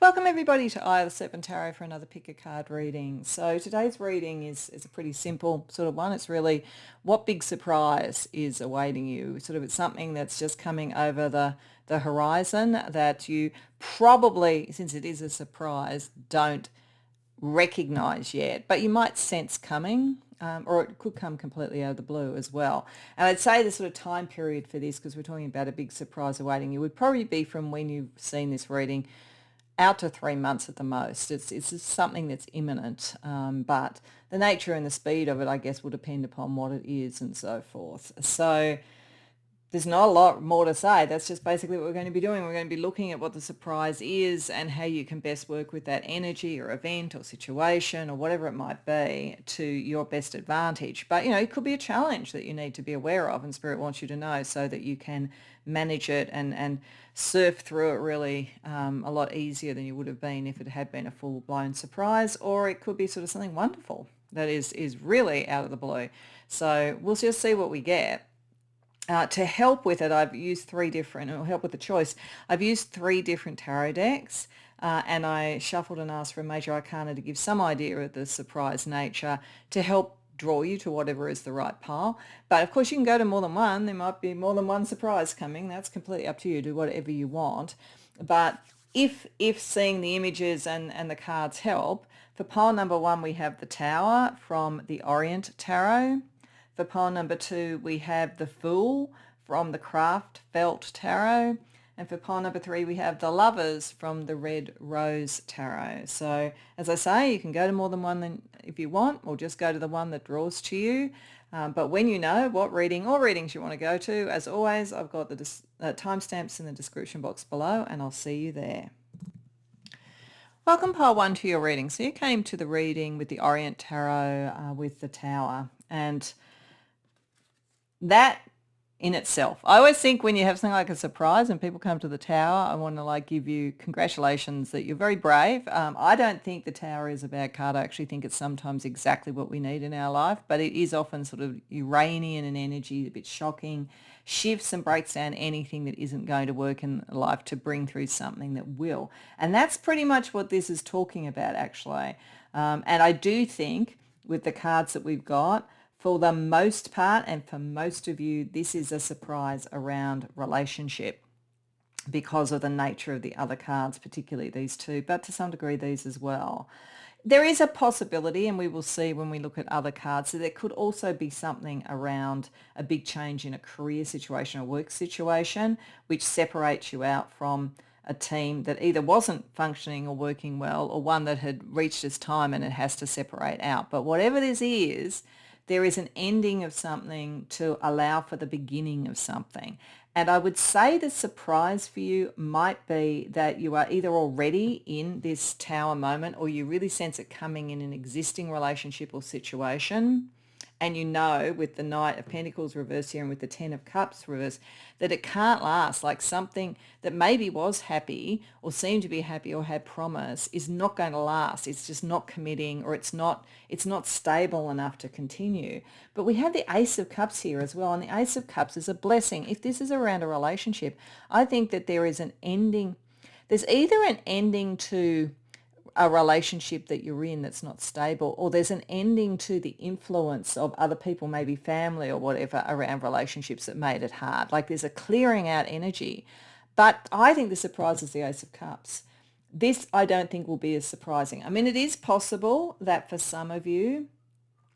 Welcome everybody to Eye of the Serpent Tarot for another pick a card reading. So today's reading is a pretty simple sort of one. It's really what big surprise is awaiting you. It's something that's just coming over the horizon that you probably, since it is a surprise, don't recognize yet, but you might sense coming. Or it could come completely out of the blue as well. And I'd say the sort of time period for this, because we're talking about a big surprise awaiting you, would probably be from when you've seen this reading out to 3 months at the most. It's just something that's imminent, but the nature and the speed of it, I guess, will depend upon what it is and so forth. So there's not a lot more to say. That's just basically what we're going to be doing. We're going to be looking at what the surprise is and how you can best work with that energy or event or situation or whatever it might be to your best advantage. But, it could be a challenge that you need to be aware of and Spirit wants you to know so that you can manage it and surf through it really a lot easier than you would have been if it had been a full-blown surprise, or it could be sort of something wonderful that is really out of the blue. So we'll just see what we get. To help with it, I've used help with the choice, I've used 3 different tarot decks and I shuffled and asked for a major arcana to give some idea of the surprise nature to help draw you to whatever is the right pile. But of course you can go to more than one. There might be more than one surprise coming. That's completely up to you. Do whatever you want. But if seeing the images and the cards help, for pile number 1 we have the Tower from the Orient Tarot. For pile number 2, we have the Fool from the Craft Felt Tarot. And for pile number 3, we have the Lovers from the Red Rose Tarot. So as I say, you can go to more than one if you want, or just go to the one that draws to you. But when you know what reading or readings you want to go to, as always, I've got the timestamps in the description box below, and I'll see you there. Welcome pile 1 to your reading. So you came to the reading with the Orient Tarot with the Tower. And that in itself, I always think when you have something like a surprise and people come to the Tower, I want to give you congratulations that you're very brave. I don't think the Tower is a bad card. I actually think it's sometimes exactly what we need in our life, but it is often sort of Uranian in energy, a bit shocking, shifts and breaks down anything that isn't going to work in life to bring through something that will. And that's pretty much what this is talking about, actually. And I do think with the cards that we've got, for the most part, and for most of you, this is a surprise around relationship because of the nature of the other cards, particularly these 2, but to some degree these as well. There is a possibility, and we will see when we look at other cards, that there could also be something around a big change in a career situation or work situation, which separates you out from a team that either wasn't functioning or working well, or one that had reached its time and it has to separate out. But whatever this is, there is an ending of something to allow for the beginning of something. And I would say the surprise for you might be that you are either already in this Tower moment or you really sense it coming in an existing relationship or situation. And you know with the Knight of Pentacles reversed here and with the Ten of Cups reversed that it can't last. Like something that maybe was happy or seemed to be happy or had promise is not going to last. It's just not committing, or it's not stable enough to continue. But we have the Ace of Cups here as well, and the Ace of Cups is a blessing. If this is around a relationship, I think that there is an ending. There's either an ending to a relationship that you're in that's not stable, or there's an ending to the influence of other people, maybe family or whatever, around relationships that made it hard. Like there's a clearing out energy. But I think the surprise is the Ace of Cups. This I don't think will be as surprising. I mean, it is possible that for some of you,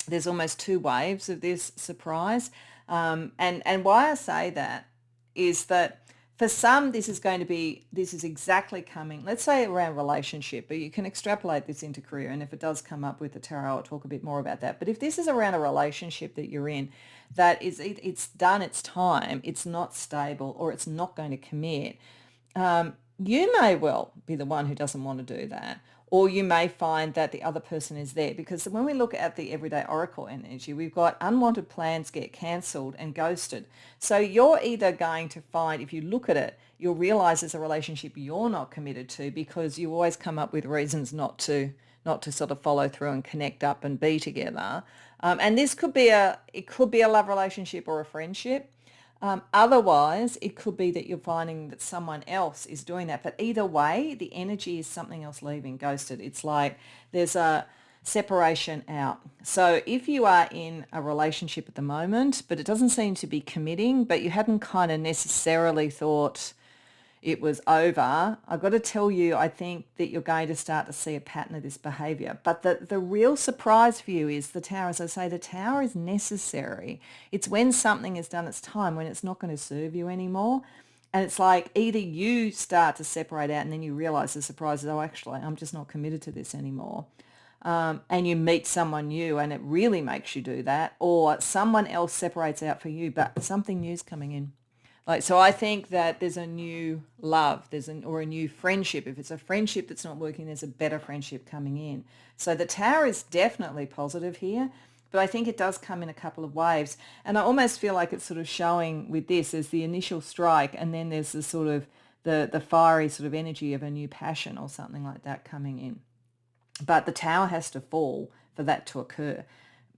there's almost 2 waves of this surprise. And why I say that is that for some, this is exactly coming, let's say around relationship, but you can extrapolate this into career. And if it does come up with the tarot, I'll talk a bit more about that. But if this is around a relationship that you're in, that is, it's done its time, it's not stable, or it's not going to commit, you may well be the one who doesn't want to do that. Or you may find that the other person is there, because when we look at the everyday oracle energy, we've got unwanted plans get cancelled and ghosted. So you're either going to find, if you look at it, you'll realize there's a relationship you're not committed to, because you always come up with reasons not to sort of follow through and connect up and be together. And this could be a love relationship or a friendship. Otherwise, it could be that you're finding that someone else is doing that. But either way, the energy is something else leaving, ghosted. It's like there's a separation out. So if you are in a relationship at the moment, but it doesn't seem to be committing, but you hadn't kind of necessarily thought it was over, I've got to tell you, I think that you're going to start to see a pattern of this behavior. But the real surprise for you is the tower. As I say, the tower is necessary. It's when something has done its time, when it's not going to serve you anymore. And it's like either you start to separate out and then you realize the surprise is, oh, actually, I'm just not committed to this anymore. And you meet someone new and it really makes you do that. Or someone else separates out for you, but something new's coming in. Like, so I think that there's a new love, or a new friendship. If it's a friendship that's not working, there's a better friendship coming in. So the tower is definitely positive here, but I think it does come in a couple of waves. And I almost feel like it's sort of showing with this as the initial strike, and then there's the sort of the fiery sort of energy of a new passion or something like that coming in. But the tower has to fall for that to occur.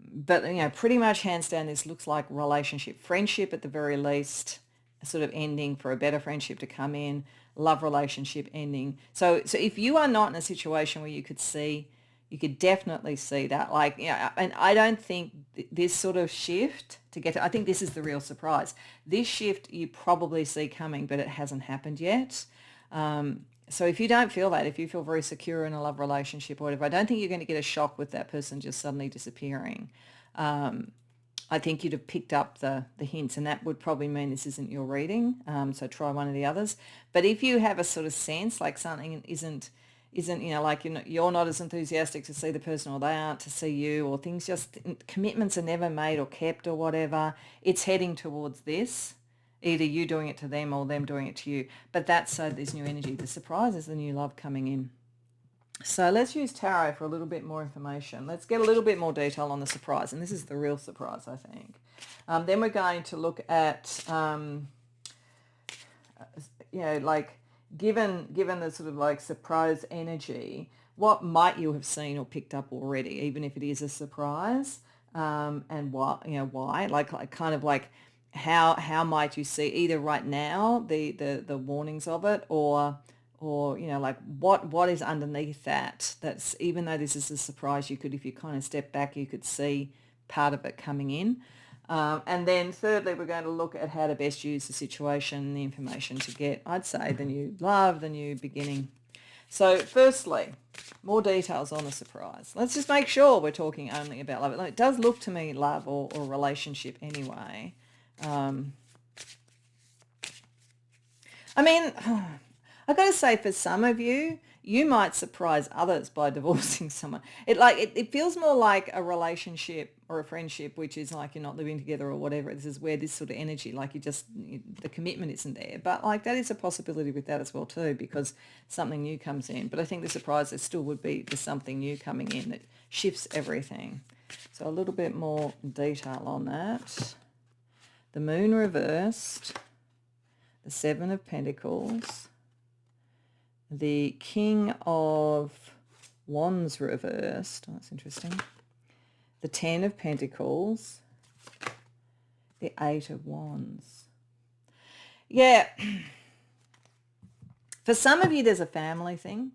But, pretty much hands down, this looks like relationship, friendship at the very least, sort of ending for a better friendship to come in, love relationship ending. So if you are not in a situation where you could definitely see that, and I don't think this sort of shift I think this is the real surprise. This shift you probably see coming, but it hasn't happened yet. So if you don't feel that, if you feel very secure in a love relationship or whatever, I don't think you're going to get a shock with that person just suddenly disappearing. I think you'd have picked up the hints, and that would probably mean this isn't your reading. So try one of the others. But if you have a sort of sense like something isn't like you're not as enthusiastic to see the person, or they aren't to see you, or things just commitments are never made or kept or whatever, it's heading towards this. Either you doing it to them or them doing it to you. But that's so there's new energy. The surprise is the new love coming in. So let's use tarot for a little bit more information. Let's get a little bit more detail on the surprise. And this is the real surprise, I think. Then we're going to look at, given the sort of like surprise energy, what might you have seen or picked up already, even if it is a surprise, and why? Like kind of like how might you see either right now the warnings of it, or like what is underneath that? That's, even though this is a surprise, if you kind of step back, you could see part of it coming in. And then thirdly, we're going to look at how to best use the situation, the information to get, I'd say, the new love, the new beginning. So firstly, more details on the surprise. Let's just make sure we're talking only about love. It does look to me love or relationship anyway. I've got to say, for some of you, you might surprise others by divorcing someone. It feels more like a relationship or a friendship, which is like you're not living together or whatever. This is where this sort of energy, the commitment isn't there. But that is a possibility with that as well too, because something new comes in. But I think the surprise there still would be there's something new coming in that shifts everything. So a little bit more detail on that. The Moon reversed, the Seven of Pentacles, the King of Wands reversed. Oh, that's interesting. The Ten of Pentacles, the Eight of Wands. Yeah. For some of you, there's a family thing,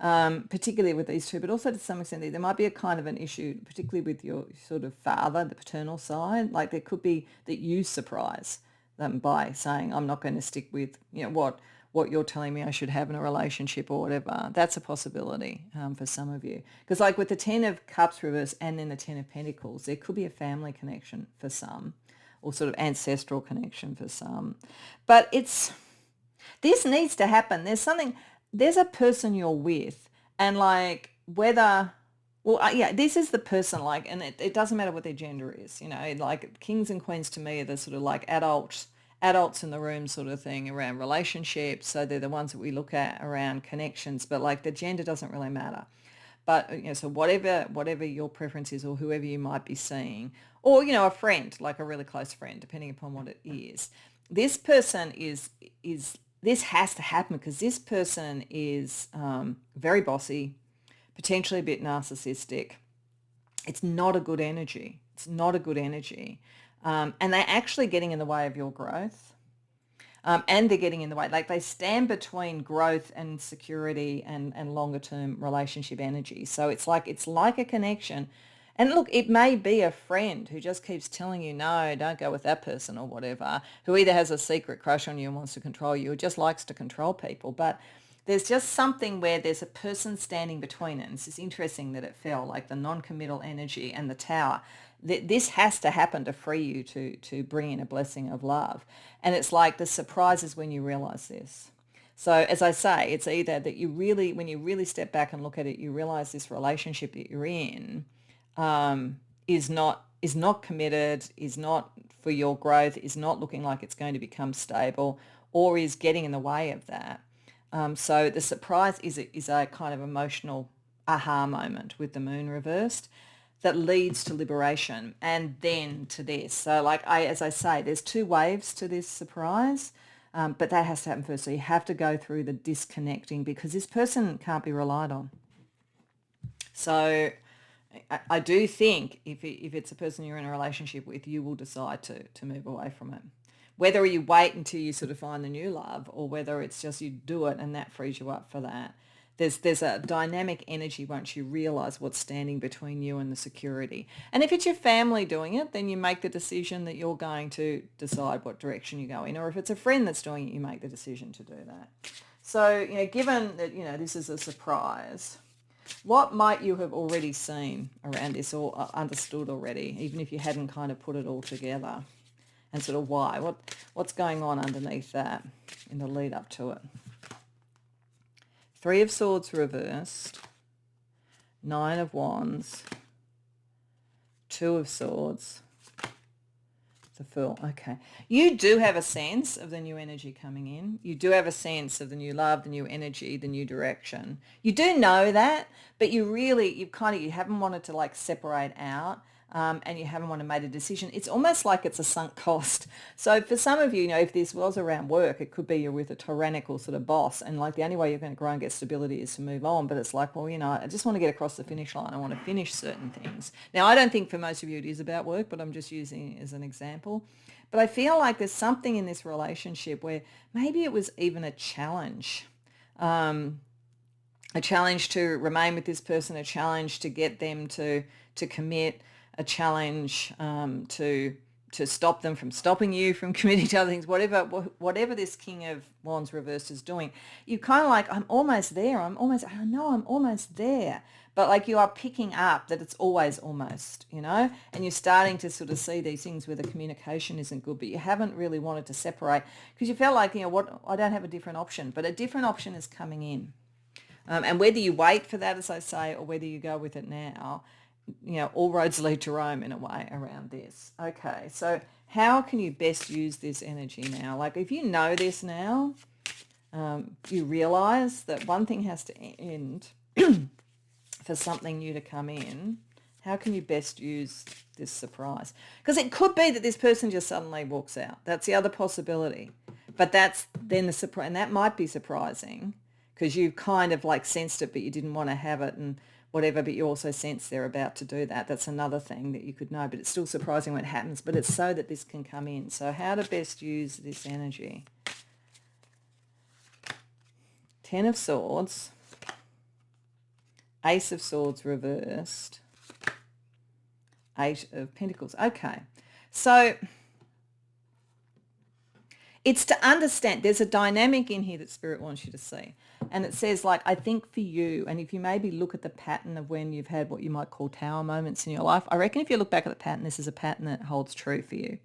particularly with these two, but also to some extent there might be a kind of an issue, particularly with your sort of father, the paternal side. Like there could be that you surprise them by saying, I'm not going to stick with what you're telling me I should have in a relationship or whatever. That's a possibility for some of you. Because like with the Ten of Cups reverse and then the Ten of Pentacles, there could be a family connection for some, or sort of ancestral connection for some. But this needs to happen. There's a person you're with, and this is the person, and it doesn't matter what their gender is, like kings and queens to me are the sort of like adults in the room sort of thing around relationships. So they're the ones that we look at around connections, but the gender doesn't really matter. But, so whatever your preference is, or whoever you might be seeing, or, a friend, like a really close friend, depending upon what it is, this person this has to happen, because this person is very bossy, potentially a bit narcissistic. It's not a good energy. and they're actually getting in the way of your growth. And they're getting in the way. Like they stand between growth and security and longer term relationship energy. So it's like a connection. And look, it may be a friend who just keeps telling you, no, don't go with that person or whatever, who either has a secret crush on you and wants to control you or just likes to control people. But there's just something where there's a person standing between it. And it's just interesting that it fell, like the non-committal energy and the tower. This has to happen to free you to bring in a blessing of love. And it's like the surprise is when you realize this. So as I say, it's either that you really, when you really step back and look at it, you realize this relationship that you're in is not committed, is not for your growth, is not looking like it's going to become stable, or is getting in the way of that. So the surprise is a kind of emotional aha moment with the moon reversed that leads to liberation and then to this. So as I say, there's two waves to this surprise, but that has to happen first. So you have to go through the disconnecting because this person can't be relied on. So I do think if it's a person you're in a relationship with, you will decide to move away from it. Whether you wait until you sort of find the new love or whether it's just you do it and that frees you up for that. There's a dynamic energy once you realize what's standing between you and the security. And if it's your family doing it, then you make the decision that you're going to decide what direction you go in. Or if it's a friend that's doing it, you make the decision to do that. So, given that, this is a surprise, what might you have already seen around this or understood already, even if you hadn't kind of put it all together? And sort of why? What's going on underneath that in the lead up to it? Three of Swords reversed, Nine of Wands, Two of Swords, the Fool. Okay. You do have a sense of the new energy coming in. You do have a sense of the new love, the new energy, the new direction. You do know that, but you haven't wanted to separate out. And you haven't wanted to make a decision. It's almost like it's a sunk cost. So for some of you, if this was around work, it could be you're with a tyrannical sort of boss and the only way you're going to grow and get stability is to move on. But it's like, well, I just want to get across the finish line. I want to finish certain things. Now, I don't think for most of you it is about work, but I'm just using it as an example. But I feel like there's something in this relationship where maybe it was even a challenge. A challenge to remain with this person, a challenge to get them to commit, a challenge to stop them from stopping you from committing to other things, whatever this King of Wands reversed is doing. You kind of I'm almost there. I know I'm almost there. But you are picking up that it's always almost, and you're starting to sort of see these things where the communication isn't good, but you haven't really wanted to separate because you felt like, I don't have a different option, but a different option is coming in. And whether you wait for that, as I say, or whether you go with it now, all roads lead to Rome in a way around this. Okay, so how can you best use this energy now? If you know this now, you realize that one thing has to end for something new to come in. How can you best use this surprise? Because it could be that this person just suddenly walks out. That's the other possibility. But that's then the surprise, and that might be surprising because you kind of sensed it, but you didn't want to have it and whatever, but you also sense they're about to do that. That's another thing that you could know, but it's still surprising when it happens, but it's so that this can come in. So how to best use this energy? Ten of Swords, Ace of Swords reversed, Eight of Pentacles. Okay, so it's to understand there's a dynamic in here that Spirit wants you to see. And it says, I think for you, and if you maybe look at the pattern of when you've had what you might call tower moments in your life, I reckon if you look back at the pattern, this is a pattern that holds true for you.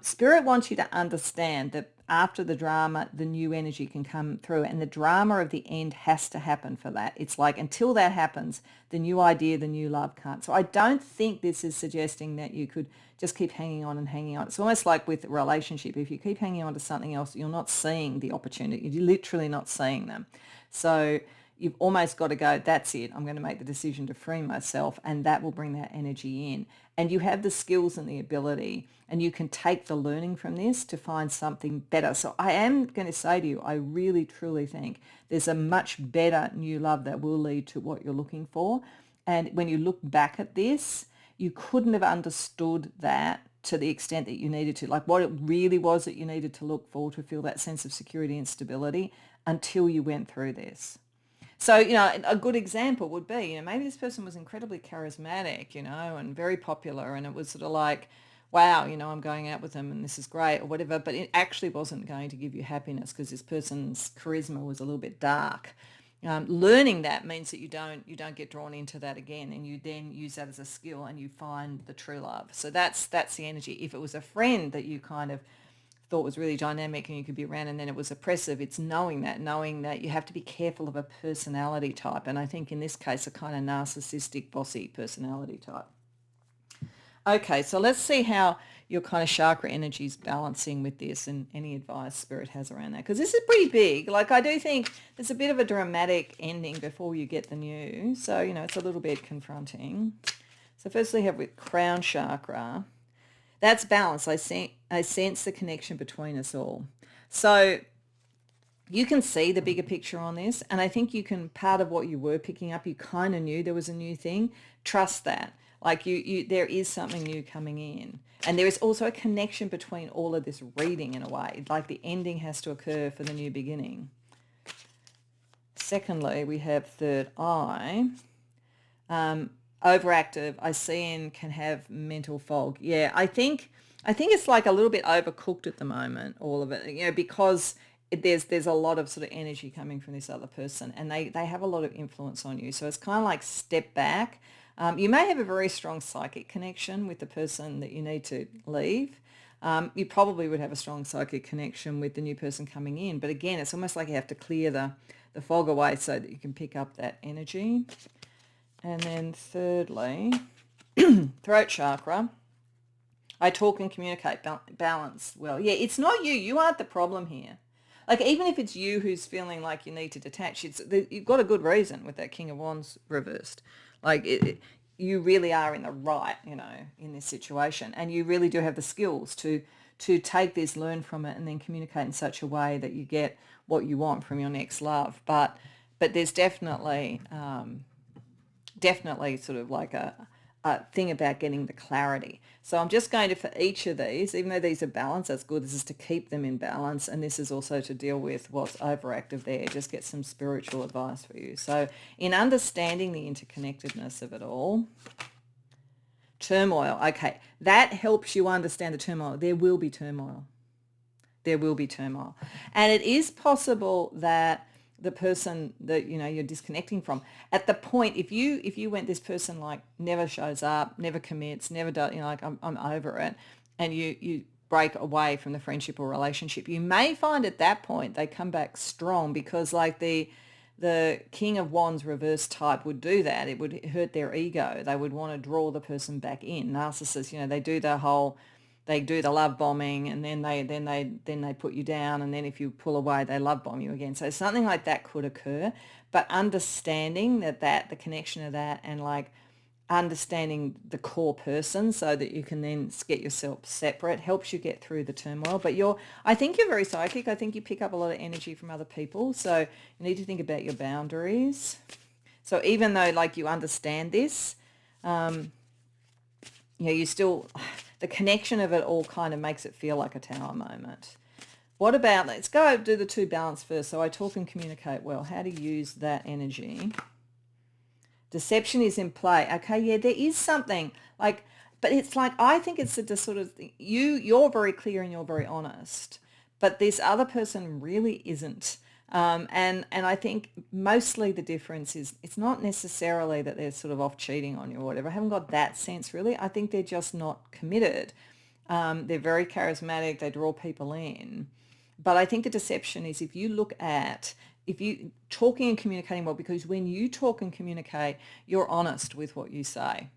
Spirit wants you to understand that after the drama, the new energy can come through, and the drama of the end has to happen for that. It's until that happens, the new idea, the new love can't. So I don't think this is suggesting that you could just keep hanging on and hanging on. It's almost like with a relationship. If you keep hanging on to something else, you're not seeing the opportunity. You're literally not seeing them. So you've almost got to go, that's it. I'm going to make the decision to free myself, and that will bring that energy in. And you have the skills and the ability, and you can take the learning from this to find something better. So I am going to say to you, I really, truly think there's a much better new love that will lead to what you're looking for. And when you look back at this, you couldn't have understood that to the extent that you needed to, like what it really was that you needed to look for to feel that sense of security and stability until you went through this. So, a good example would be, maybe this person was incredibly charismatic, and very popular, and it was sort of like, wow, I'm going out with them and this is great or whatever, but it actually wasn't going to give you happiness because this person's charisma was a little bit dark. Learning that means that you don't get drawn into that again, and you then use that as a skill and you find the true love. So that's the energy. If it was a friend that you kind of thought was really dynamic and you could be around and then it was oppressive, it's knowing that you have to be careful of a personality type. And I think in this case, a kind of narcissistic, bossy personality type. Okay, so let's see how your kind of chakra energy is balancing with this and any advice Spirit has around that. Because this is pretty big. Like, I do think there's a bit of a dramatic ending before you get the new. So, it's a little bit confronting. So firstly, have with crown chakra. That's balance. I sense the connection between us all. So you can see the bigger picture on this. And I think you can, part of what you were picking up, you kind of knew there was a new thing. Trust that. Like there is something new coming in. And there is also a connection between all of this reading in a way. Like the ending has to occur for the new beginning. Secondly, we have third eye. Overactive, I see and can have mental fog. Yeah, I think it's like a little bit overcooked at the moment, all of it, because there's a lot of sort of energy coming from this other person and they have a lot of influence on you. So it's kind of like step back. You may have a very strong psychic connection with the person that you need to leave. You probably would have a strong psychic connection with the new person coming in. But again, it's almost like you have to clear the fog away so that you can pick up that energy. And then thirdly, throat chakra. I talk and communicate, balance. Well, yeah, it's not you. You aren't the problem here. Like, even if it's you who's feeling like you need to detach, you've got a good reason with that King of Wands reversed. Like, you really are in the right, in this situation. And you really do have the skills to take this, learn from it, and then communicate in such a way that you get what you want from your next love. But there's definitely sort of like a thing about getting the clarity. So I'm just going to, for each of these, even though these are balanced, that's good. This is to keep them in balance. And this is also to deal with what's overactive there. Just get some spiritual advice for you. So in understanding the interconnectedness of it all, turmoil. Okay, that helps you understand the turmoil. There will be turmoil. There will be turmoil. And it is possible that the person that you're disconnecting from, at the point, if you went, this person like never shows up, never commits, never does, like I'm over it, and you break away from the friendship or relationship, you may find at that point they come back strong, because like the King of Wands reverse type would do that. It would hurt their ego. They would want to draw the person back in. Narcissists, they do the love bombing, and then they put you down, and then if you pull away, they love bomb you again. So something like that could occur, but understanding that the connection of that, and like understanding the core person so that you can then get yourself separate, helps you get through the turmoil. But I think you're very psychic. I think you pick up a lot of energy from other people. So you need to think about your boundaries. So even though like you understand this, you still, the connection of it all kind of makes it feel like a tower moment. What about, let's go do the two balance first. So I talk and communicate well. How to use that energy. Deception is in play. Okay, yeah, there is something like, but it's like, I think it's the sort of thing, you're very clear and you're very honest, but this other person really isn't. And I think mostly the difference is it's not necessarily that they're sort of off cheating on you or whatever. I haven't got that sense really. I think they're just not committed. They're very charismatic. They draw people in. But I think the deception is if you talking and communicating well, because when you talk and communicate, you're honest with what you say.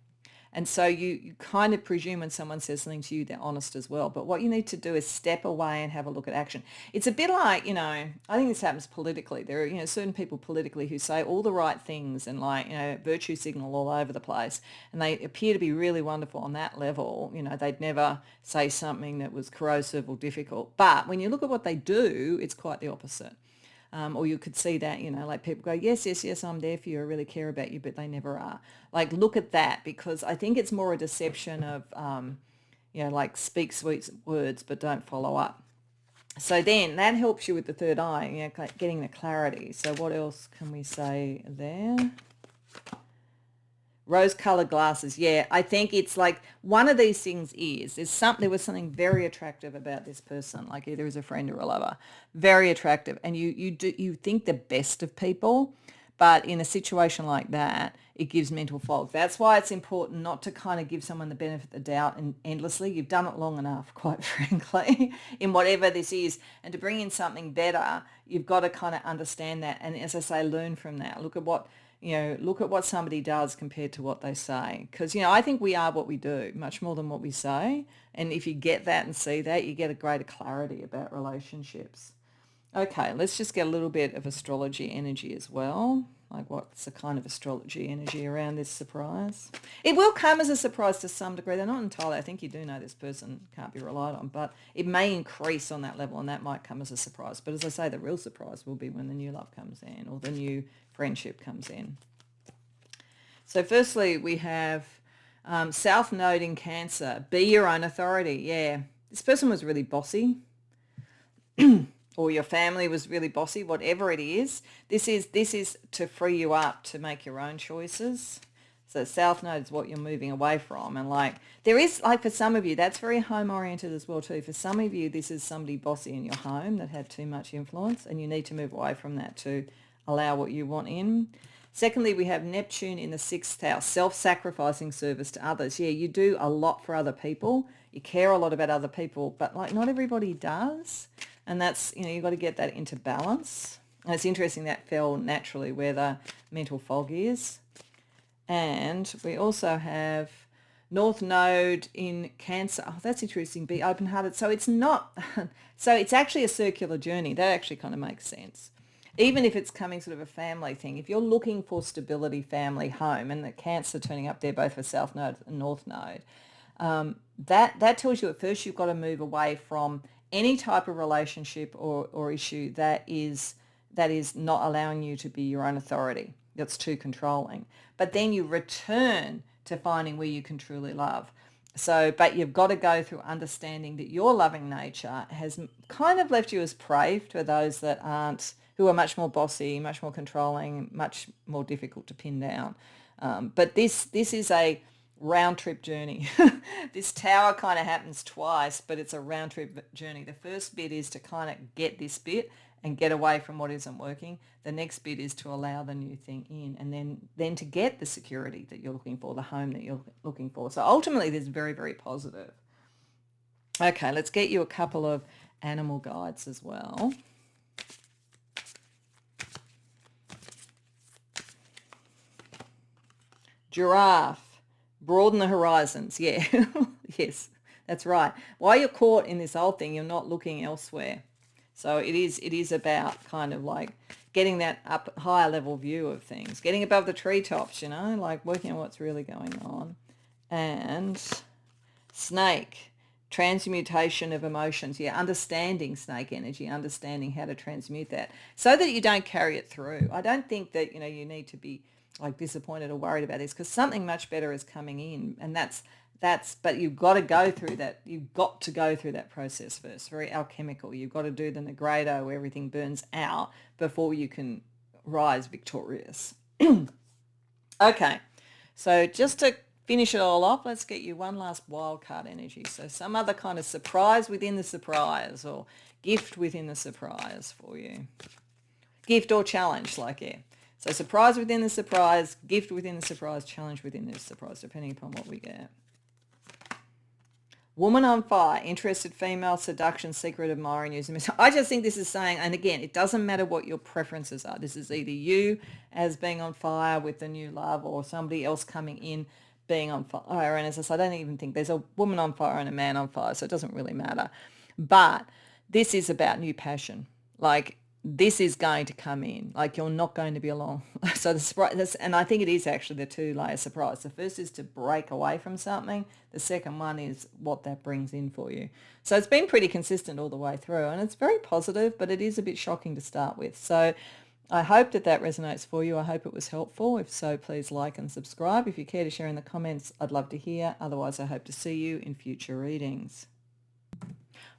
And so you kind of presume when someone says something to you, they're honest as well. But what you need to do is step away and have a look at action. It's a bit like, I think this happens politically. There are, certain people politically who say all the right things and like, virtue signal all over the place. And they appear to be really wonderful on that level. They'd never say something that was corrosive or difficult. But when you look at what they do, it's quite the opposite. Or you could see that, like people go, yes, I'm there for you, I really care about you, but they never are. Like, look at that, because I think it's more a deception of, like speak sweet words but don't follow up. So then that helps you with the third eye, getting the clarity. So what else can we say there? Rose-colored glasses. Yeah, I think it's like one of these things there was something very attractive about this person, like either as a friend or a lover, very attractive, and you think the best of people, but in a situation like that, it gives mental fog. That's why it's important not to kind of give someone the benefit of the doubt and endlessly. You've done it long enough, quite frankly, in whatever this is, and to bring in something better, you've got to kind of understand that, and as I say, learn from that. Look at what somebody does compared to what they say. Because, I think we are what we do, much more than what we say. And if you get that and see that, you get a greater clarity about relationships. Okay, let's just get a little bit of astrology energy as well. Like what's the kind of astrology energy around this surprise? It will come as a surprise to some degree. They're not entirely, I think you do know this person can't be relied on, but it may increase on that level and that might come as a surprise. But as I say, the real surprise will be when the new love comes in or the new friendship comes in. So firstly, we have South Node in Cancer. Be your own authority. Yeah, this person was really bossy. Or your family was really bossy, whatever it is. This is to free you up to make your own choices. So South Node is what you're moving away from. And there is, for some of you, that's very home-oriented as well too. For some of you, this is somebody bossy in your home that had too much influence and you need to move away from that to allow what you want in. Secondly, we have Neptune in the 6th house, self-sacrificing service to others. Yeah, you do a lot for other people. You care a lot about other people, but not everybody does. And that's, you've got to get that into balance. And it's interesting that fell naturally where the mental fog is. And we also have North Node in Cancer. Oh, that's interesting. Be open-hearted. So it's actually a circular journey. That actually kind of makes sense. Even if it's coming sort of a family thing, if you're looking for stability, family, home, and the Cancer turning up there both for South Node and North Node, that tells you at first you've got to move away from any type of relationship or issue that is not allowing you to be your own authority. That's too controlling. But then you return to finding where you can truly love. So, but you've got to go through understanding that your loving nature has kind of left you as prey to those that aren't, who are much more bossy, much more controlling, much more difficult to pin down. But this is a round trip journey. This tower kind of happens twice, but it's a round trip journey. The first bit is to kind of get this bit and get away from what isn't working. The next bit is to allow the new thing in, and then to get the security that you're looking for, the home that you're looking for. So ultimately, this is very, very positive. Okay, let's get you a couple of animal guides as well. Giraffe. Broaden the horizons. Yeah, yes, that's right. While you're caught in this old thing, you're not looking elsewhere. So it is about kind of like getting that up higher level view of things, getting above the treetops, like working on what's really going on. And snake, transmutation of emotions. Yeah, understanding snake energy, understanding how to transmute that so that you don't carry it through. I don't think that, you need to be like disappointed or worried about this because something much better is coming in, and but you've got to go through that. You've got to go through that process first. Very alchemical. You've got to do the Negredo where everything burns out before you can rise victorious. Okay, so just to finish it all off, let's get you one last wild card energy. So some other kind of surprise within the surprise or gift within the surprise for you. Gift or challenge, So surprise within the surprise, gift within the surprise, challenge within the surprise, depending upon what we get. Woman on fire, interested female, seduction, secret admiring, using. I just think this is saying, and again, it doesn't matter what your preferences are. This is either you as being on fire with the new love or somebody else coming in being on fire. And as I said, I don't even think there's a woman on fire and a man on fire, so it doesn't really matter. But this is about new passion. This is going to come in. You're not going to be alone. So the surprise, and I think it is actually the two-layer surprise. The first is to break away from something. The second one is what that brings in for you. So it's been pretty consistent all the way through, and it's very positive, but it is a bit shocking to start with. So I hope that that resonates for you. I hope it was helpful. If so, please like and subscribe. If you care to share in the comments, I'd love to hear. Otherwise, I hope to see you in future readings.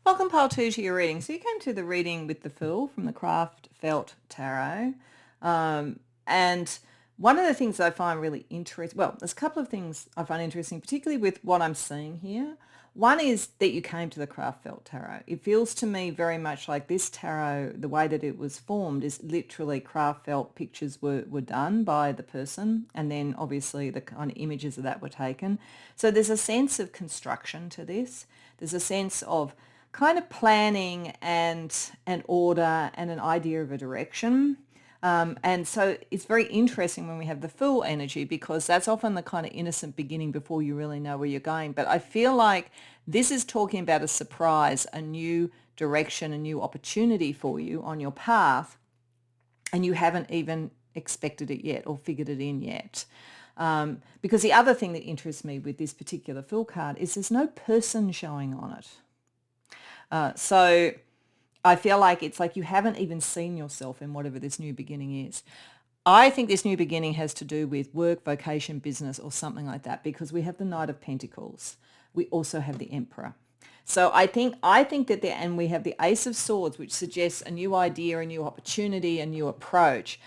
Welcome, pile 2, to your reading. So you came to the reading with the Fool from the Craft Felt Tarot. And one of the things I find really interesting, well, there's a couple of things I find interesting, particularly with what I'm seeing here. One is that you came to the Craft Felt Tarot. It feels to me very much like this tarot, the way that it was formed is literally craft felt pictures were done by the person, and then obviously the kind of images of that were taken. So there's a sense of construction to this. There's a sense of kind of planning and order and an idea of a direction. And so it's very interesting when we have the Fool energy, because that's often the kind of innocent beginning before you really know where you're going. But I feel like this is talking about a surprise, a new direction, a new opportunity for you on your path, and you haven't even expected it yet or figured it in yet. Because the other thing that interests me with this particular Fool card is there's no person showing on it. So I feel like it's like you haven't even seen yourself in whatever this new beginning is. I think this new beginning has to do with work, vocation, business, or something like that, because we have the Knight of Pentacles. We also have the Emperor. So I think that there, and we have the Ace of Swords, which suggests a new idea, a new opportunity, a new approach.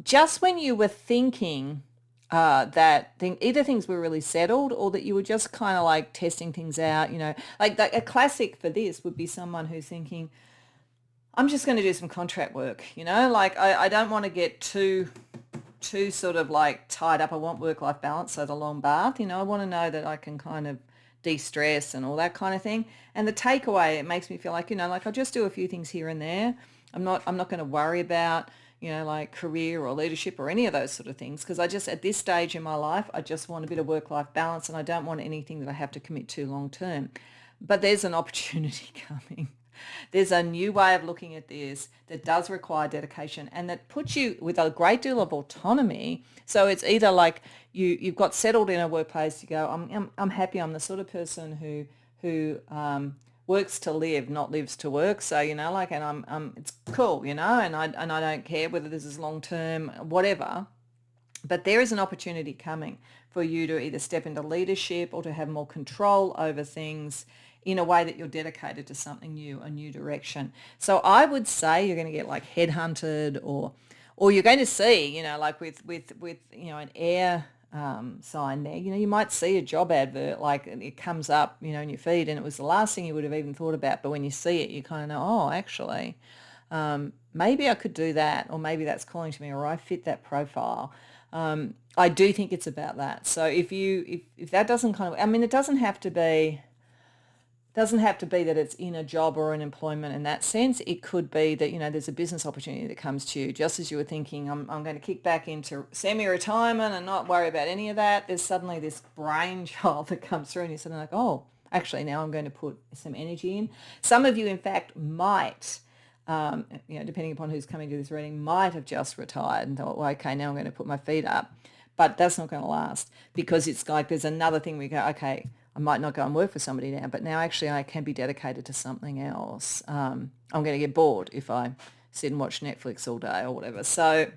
Just when you were thinking either things were really settled, or that you were just kind of like testing things out, like a classic for this would be someone who's thinking, I'm just going to do some contract work, like I don't want to get too sort of like tied up. I want work-life balance, so the long bath, I want to know that I can kind of de-stress and all that kind of thing. And the takeaway, it makes me feel like, like I'll just do a few things here and there. I'm not going to worry about, like career or leadership or any of those sort of things, because at this stage in my life, I just want a bit of work-life balance, and I don't want anything that I have to commit to long-term. But there's an opportunity coming. There's a new way of looking at this that does require dedication, and that puts you with a great deal of autonomy. So it's either like you've got settled in a workplace, you go, I'm happy. I'm the sort of person who works to live, not lives to work. So, and it's cool, and I don't care whether this is long term, whatever. But there is an opportunity coming for you to either step into leadership or to have more control over things in a way that you're dedicated to something new, a new direction. So I would say you're going to get like headhunted, or you're going to see, like with an air sign there, you might see a job advert, like it comes up, in your feed, and it was the last thing you would have even thought about. But when you see it, you kind of know, oh, actually, maybe I could do that, or maybe that's calling to me, or I fit that profile. I do think it's about that. So if that doesn't it doesn't have to be that it's in a job or an employment in that sense. It could be that, there's a business opportunity that comes to you just as you were thinking, I'm going to kick back into semi-retirement and not worry about any of that. There's suddenly this brainchild that comes through, and you're suddenly like, oh, actually now I'm going to put some energy in. Some of you, in fact, might, depending upon who's coming to this reading, might have just retired and thought, well, okay, now I'm going to put my feet up. But that's not going to last, because it's like there's another thing we go, okay, I might not go and work for somebody now, but now actually I can be dedicated to something else. I'm going to get bored if I sit and watch Netflix all day or whatever. So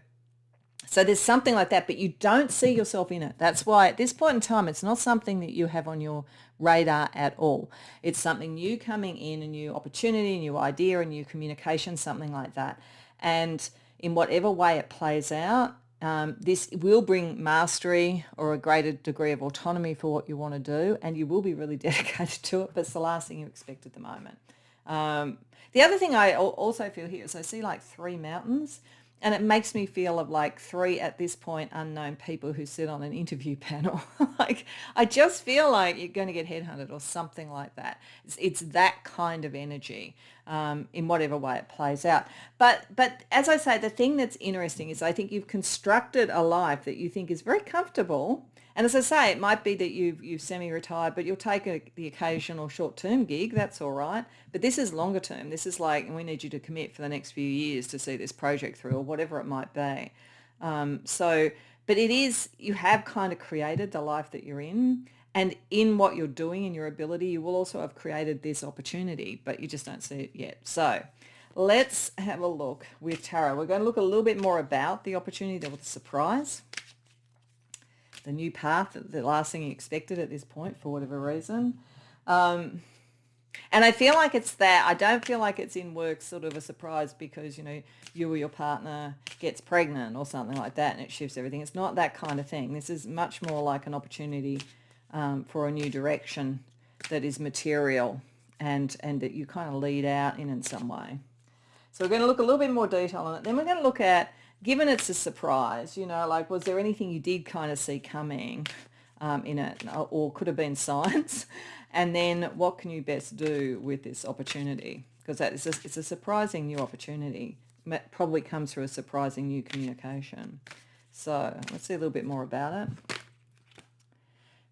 there's something like that, but you don't see yourself in it. That's why at this point in time, it's not something that you have on your radar at all. It's something new coming in, a new opportunity, a new idea, a new communication, something like that. And in whatever way it plays out, this will bring mastery or a greater degree of autonomy for what you want to do, and you will be really dedicated to it, but it's the last thing you expect at the moment. The other thing I also feel here is I see like 3 mountains, and it makes me feel of like 3 at this point unknown people who sit on an interview panel. Like I just feel like you're going to get headhunted or something like that. It's that kind of energy in whatever way it plays out. But as I say, the thing that's interesting is I think you've constructed a life that you think is very comfortable. And as I say, it might be that you've semi-retired, but you'll take the occasional short-term gig. That's all right. But this is longer term. This is like, we need you to commit for the next few years to see this project through, or whatever it might be. But it is, you have kind of created the life that you're in. And in what you're doing and your ability, you will also have created this opportunity, but you just don't see it yet. So Let's have a look with tarot. We're going to look a little bit more about the opportunity, or the surprise, the new path, the last thing you expected at this point for whatever reason. And I feel like it's that. I don't feel like it's in work sort of a surprise because, you or your partner gets pregnant or something like that and it shifts everything. It's not that kind of thing. This is much more like an opportunity for a new direction that is material and that you kind of lead out in some way. So we're going to look a little bit more detail on it. Then we're going to look at, given it's a surprise, like was there anything you did kind of see coming in it, or could have been signs? And then what can you best do with this opportunity? Because it's a surprising new opportunity. It probably comes through a surprising new communication. So let's see a little bit more about it.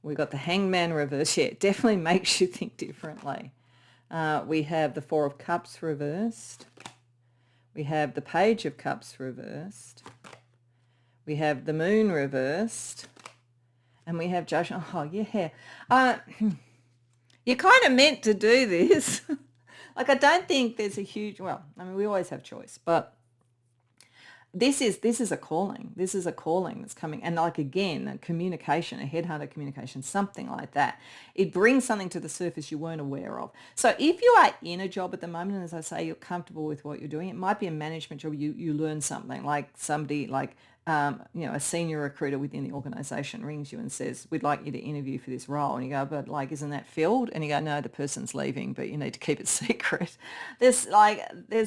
We've got the Hangman reverse. Yeah, it definitely makes you think differently. We have the Four of Cups reversed. We have the Page of Cups reversed. We have the Moon reversed. And we have Judgment. Oh, yeah. You're kind of meant to do this. I don't think there's a huge, we always have choice, but this is a calling. This is a calling that's coming. And again, a communication, a headhunter communication, something like that. It brings something to the surface you weren't aware of. So if you are in a job at the moment, and as I say, you're comfortable with what you're doing, it might be a management job. You learn something, like somebody a senior recruiter within the organisation rings you and says, we'd like you to interview for this role. And you go, but isn't that filled? And you go, no, the person's leaving, but you need to keep it secret. There's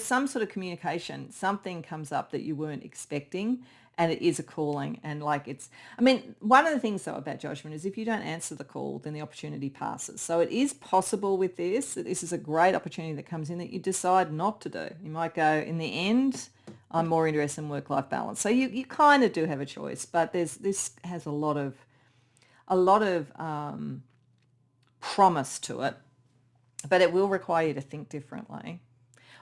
some sort of communication. Something comes up that you weren't expecting, and it is a calling. And one of the things though about judgment is if you don't answer the call, then the opportunity passes. So it is possible with this, that this is a great opportunity that comes in that you decide not to do. You might go, in the end, I'm more interested in work-life balance. So you kind of do have a choice, but this has a lot of promise to it, but it will require you to think differently.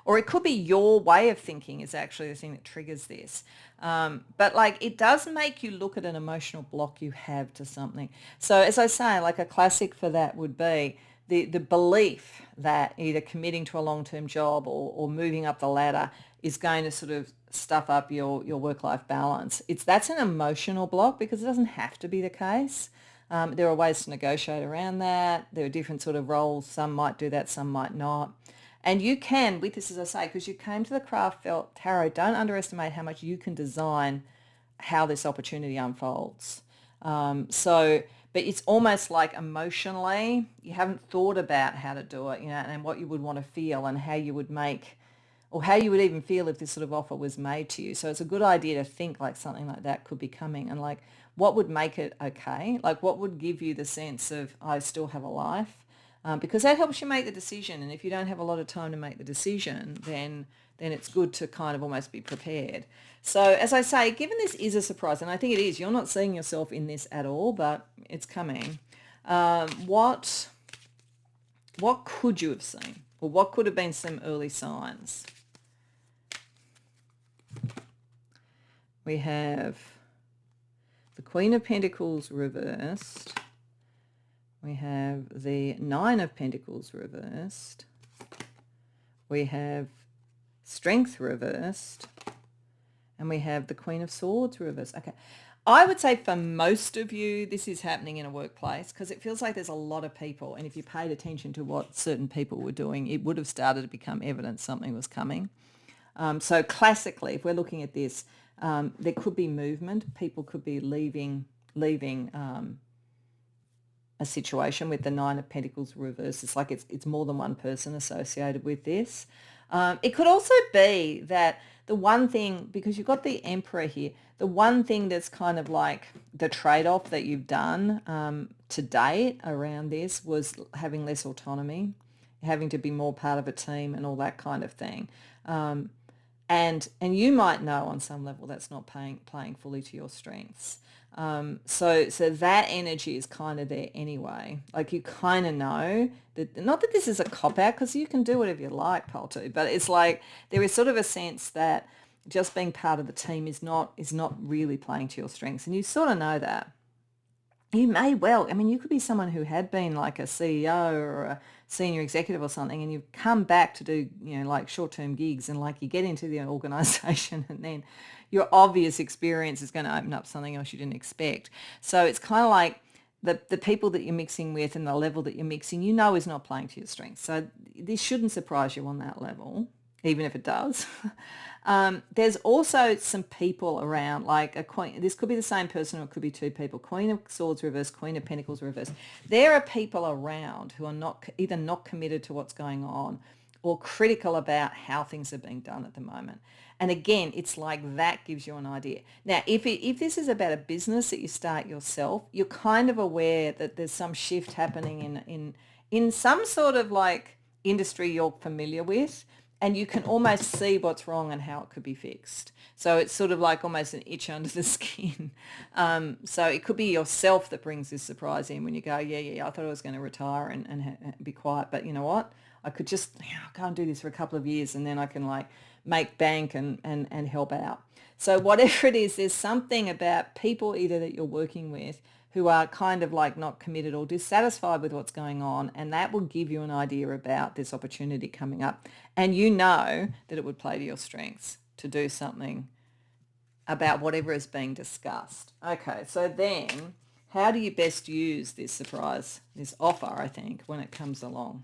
Or it could be your way of thinking is actually the thing that triggers this. But it does make you look at an emotional block you have to something. So as I say, a classic for that would be the belief that either committing to a long-term job or moving up the ladder is going to sort of stuff up your work-life balance. That's an emotional block because it doesn't have to be the case. There are ways to negotiate around that. There are different sort of roles. Some might do that, some might not. And you can, with this, as I say, because you came to the Craft Felt Tarot, don't underestimate how much you can design how this opportunity unfolds. But it's almost like emotionally, you haven't thought about how to do it, and what you would want to feel and how you would make, or how you would even feel if this sort of offer was made to you. So it's a good idea to think something like that could be coming, and what would make it okay? What would give you the sense of, I still have a life? Because that helps you make the decision. And if you don't have a lot of time to make the decision, then it's good to kind of almost be prepared. So as I say, given this is a surprise, and I think it is, you're not seeing yourself in this at all, but it's coming. What could you have seen? Or what could have been some early signs? We have the Queen of Pentacles reversed. We have the Nine of Pentacles reversed. We have Strength reversed. And we have the Queen of Swords reversed. Okay. I would say for most of you, this is happening in a workplace because it feels like there's a lot of people. And if you paid attention to what certain people were doing, it would have started to become evident something was coming. So classically, if we're looking at this, there could be movement. People could be leaving a situation with the Nine of Pentacles reversed. It's it's more than one person associated with this. It could also be that the one thing, because you've got the Emperor here, the one thing that's kind of the trade-off that you've done to date around this was having less autonomy, having to be more part of a team and all that kind of thing. And you might know on some level that's not playing fully to your strengths. So that energy is kind of there anyway. You kind of know that, not that this is a cop-out because you can do whatever you like, Paltu, but it's there is sort of a sense that just being part of the team is not really playing to your strengths, and you sort of know that. You may well, you could be someone who had been a CEO or a senior executive or something, and you've come back to do, like short-term gigs, and like you get into the organisation and then your obvious experience is going to open up something else you didn't expect. So it's kind of like the people that you're mixing with and the level that you're mixing, is not playing to your strengths. So this shouldn't surprise you on that level, even if it does. There's also some people around, like a queen. This could be the same person or it could be two people. Queen of Swords reversed, Queen of Pentacles reversed. There are people around who are either not committed to what's going on or critical about how things are being done at the moment. And again, it's like that gives you an idea. Now, if this is about a business that you start yourself, you're kind of aware that there's some shift happening in some sort of like industry you're familiar with, and you can almost see what's wrong and how it could be fixed. So it's sort of like almost an itch under the skin. So it could be yourself that brings this surprise in when you go, yeah, I thought I was going to retire and be quiet, but you know what? I could just go and do this for a couple of years and then I can like make bank and help out. So whatever it is, there's something about people either that you're working with who are kind of like not committed or dissatisfied with what's going on, and that will give you an idea about this opportunity coming up. And you know that it would play to your strengths to do something about whatever is being discussed. Okay, so then how do you best use this surprise, this offer, I think, when it comes along?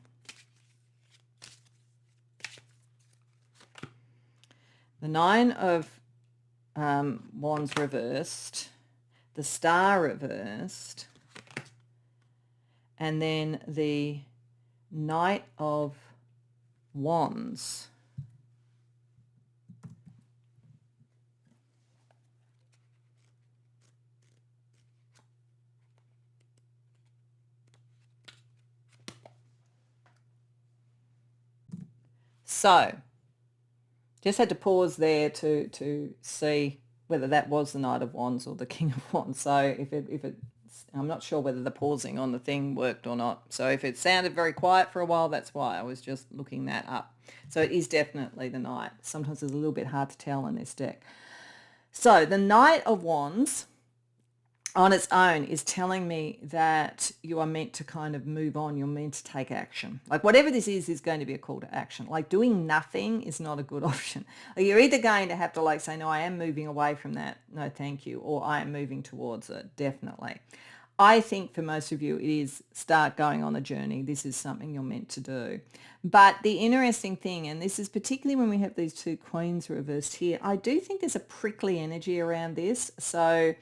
The Nine of Wands reversed, the Star reversed, and then the Knight of Wands. So just had to pause there to see whether that was the Knight of Wands or the King of Wands. So if it, I'm not sure whether the pausing on the thing worked or not. So if it sounded very quiet for a while, that's why I was just looking that up. So it is definitely the Knight. Sometimes it's a little bit hard to tell in this deck. So the Knight of Wands on its own is telling me that you are meant to kind of move on. You're meant to take action. Like whatever this is going to be a call to action. Like doing nothing is not a good option. Like you're either going to have to like say, no, I am moving away from that. No, thank you. Or I am moving towards it. Definitely. I think for most of you, it is start going on the journey. This is something you're meant to do. But the interesting thing, and this is particularly when we have these two queens reversed here, I do think there's a prickly energy around this. So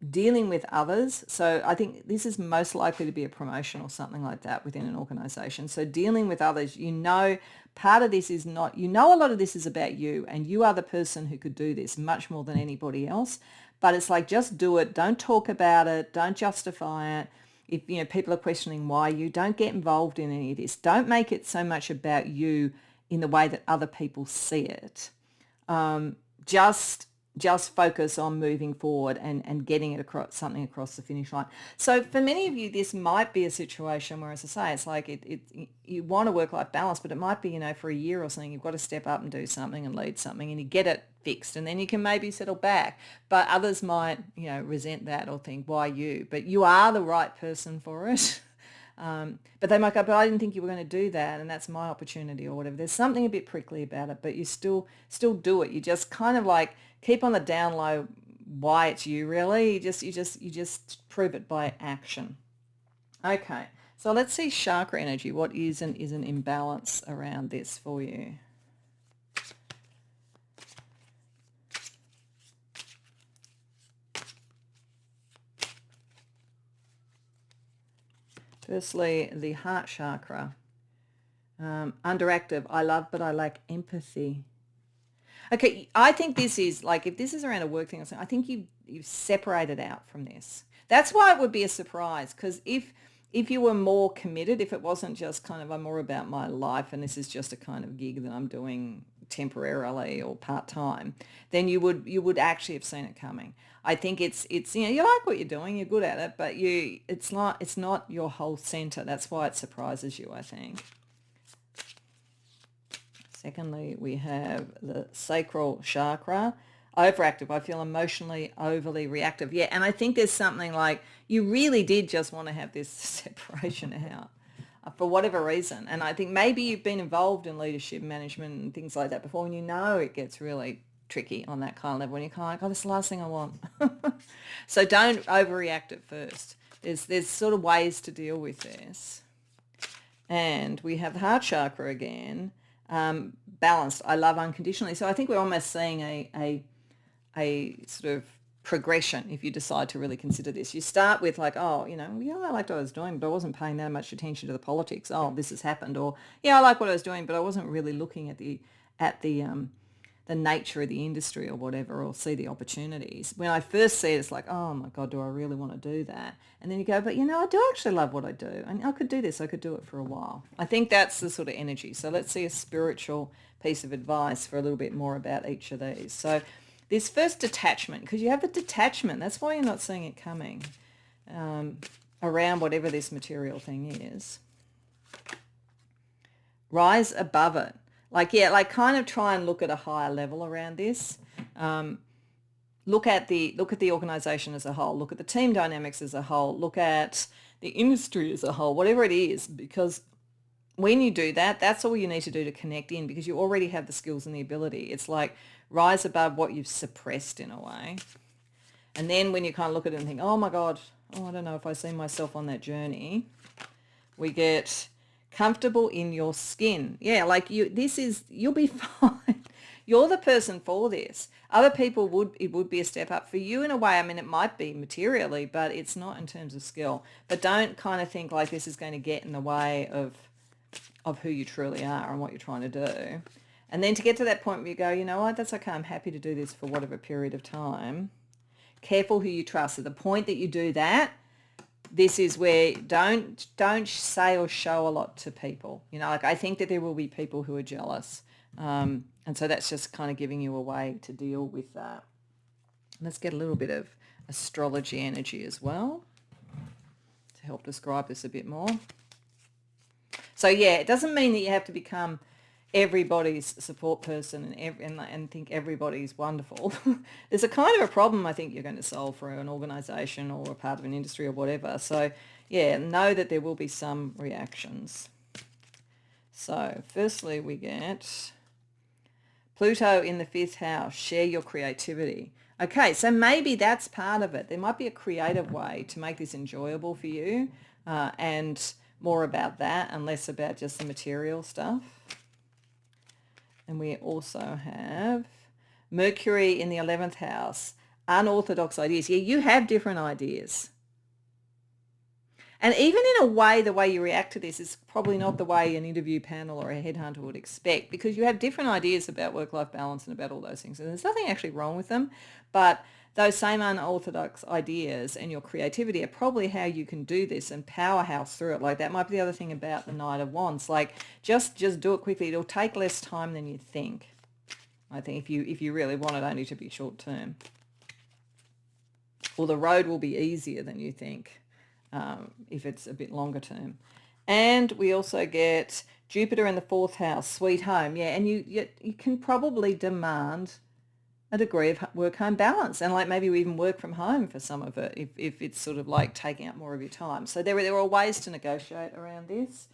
dealing with others. So I think this is most likely to be a promotion or something like that within an organization. So dealing with others, part of this is not, a lot of this is about you, and you are the person who could do this much more than anybody else. But it's like, just do it. Don't talk about it. Don't justify it. If people are questioning why you, don't get involved in any of this. Don't make it so much about you in the way that other people see it. Just focus on moving forward and getting it something across the finish line. So for many of you, this might be a situation where, as I say, it's like you want a work-life balance, but it might be, for a year or something, you've got to step up and do something and lead something, and you get it fixed, and then you can maybe settle back. But others might, resent that or think, why you? But you are the right person for it. But they might go, but I didn't think you were going to do that, and that's my opportunity or whatever. There's something a bit prickly about it, but you still do it. You just kind of like keep on the down low why it's you, really. You just prove it by action. Okay, so let's see chakra energy. What is an imbalance around this for you? Firstly, the heart chakra. Underactive. I love, but I lack empathy. Okay, I think this is like, if this is around a work thing or something, I think you've separated out from this. That's why it would be a surprise, because if you were more committed, if it wasn't just kind of, I'm more about my life and this is just a kind of gig that I'm doing temporarily or part-time, then you would actually have seen it coming. I think it's you like what you're doing, you're good at it, but it's not your whole center. That's why it surprises you, I think. Secondly, we have the sacral chakra. Overactive. I feel emotionally overly reactive. Yeah, and I think there's something like you really did just want to have this separation out. for whatever reason. And I think maybe you've been involved in leadership management and things like that before, and you know it gets really tricky on that kind of level when you're kind of like, oh, this is the last thing I want. So don't overreact at first. There's sort of ways to deal with this. And we have the heart chakra again, balanced. I love unconditionally. So I think we're almost seeing a sort of progression if you decide to really consider this. You start with like, oh, yeah, I liked what I was doing, but I wasn't paying that much attention to the politics. Oh, this has happened. Or, yeah, I like what I was doing, but I wasn't really looking at the nature of the industry or whatever, or see the opportunities. When I first see it, it's like, oh my God, do I really want to do that? And then you go, but I do actually love what I do. And I could do this. I could do it for a while. I think that's the sort of energy. So let's see a spiritual piece of advice for a little bit more about each of these. So this first detachment, because you have the detachment, that's why you're not seeing it coming around whatever this material thing is. Rise above it. Kind of try and look at a higher level around this. Look at the organisation as a whole. Look at the team dynamics as a whole. Look at the industry as a whole, whatever it is, because when you do that, that's all you need to do to connect in, because you already have the skills and the ability. It's like rise above what you've suppressed in a way. And then when you kind of look at it and think, oh my God, I don't know if I see myself on that journey, we get comfortable in your skin. Yeah, you'll be fine. You're the person for this. Other people it would be a step up for you in a way. I mean, it might be materially, but it's not in terms of skill. But don't kind of think like this is going to get in the way of who you truly are and what you're trying to do. And then to get to that point where you go, you know what, that's okay, I'm happy to do this for whatever period of time. Careful who you trust. At the point that you do that, this is where don't say or show a lot to people. I think that there will be people who are jealous. And so that's just kind of giving you a way to deal with that. Let's get a little bit of astrology energy as well to help describe this a bit more. So yeah, it doesn't mean that you have to become everybody's support person and think everybody's wonderful. There's a kind of a problem I think you're going to solve for an organisation or a part of an industry or whatever. So yeah, know that there will be some reactions. So firstly we get Pluto in the 5th house, share your creativity. Okay, so maybe that's part of it. There might be a creative way to make this enjoyable for you, and more about that and less about just the material stuff. And we also have Mercury in the 11th house, unorthodox ideas. Yeah, you have different ideas. And even in a way, the way you react to this is probably not the way an interview panel or a headhunter would expect, because you have different ideas about work-life balance and about all those things. And there's nothing actually wrong with them, but those same unorthodox ideas and your creativity are probably how you can do this and powerhouse through it. Like that might be the other thing about the Knight of Wands. Like just do it quickly. It'll take less time than you think. I think if you really want it only to be short term. Or the road will be easier than you think if it's a bit longer term. And we also get Jupiter in the 4th house, sweet home. Yeah, and you can probably demand a degree of work-home balance, and like maybe we even work from home for some of it if it's sort of like taking up more of your time. So there are ways to negotiate around this.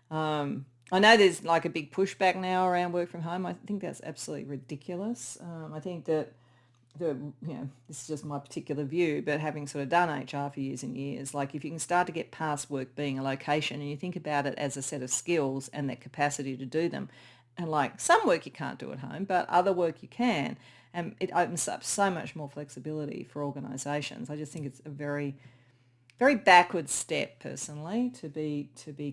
I know there's like a big pushback now around work from home. I think that's absolutely ridiculous. I think that this is just my particular view, but having sort of done HR for years and years, like if you can start to get past work being a location and you think about it as a set of skills and that capacity to do them, and like some work you can't do at home, but other work you can, and it opens up so much more flexibility for organisations. I just think it's a very, very backward step personally to be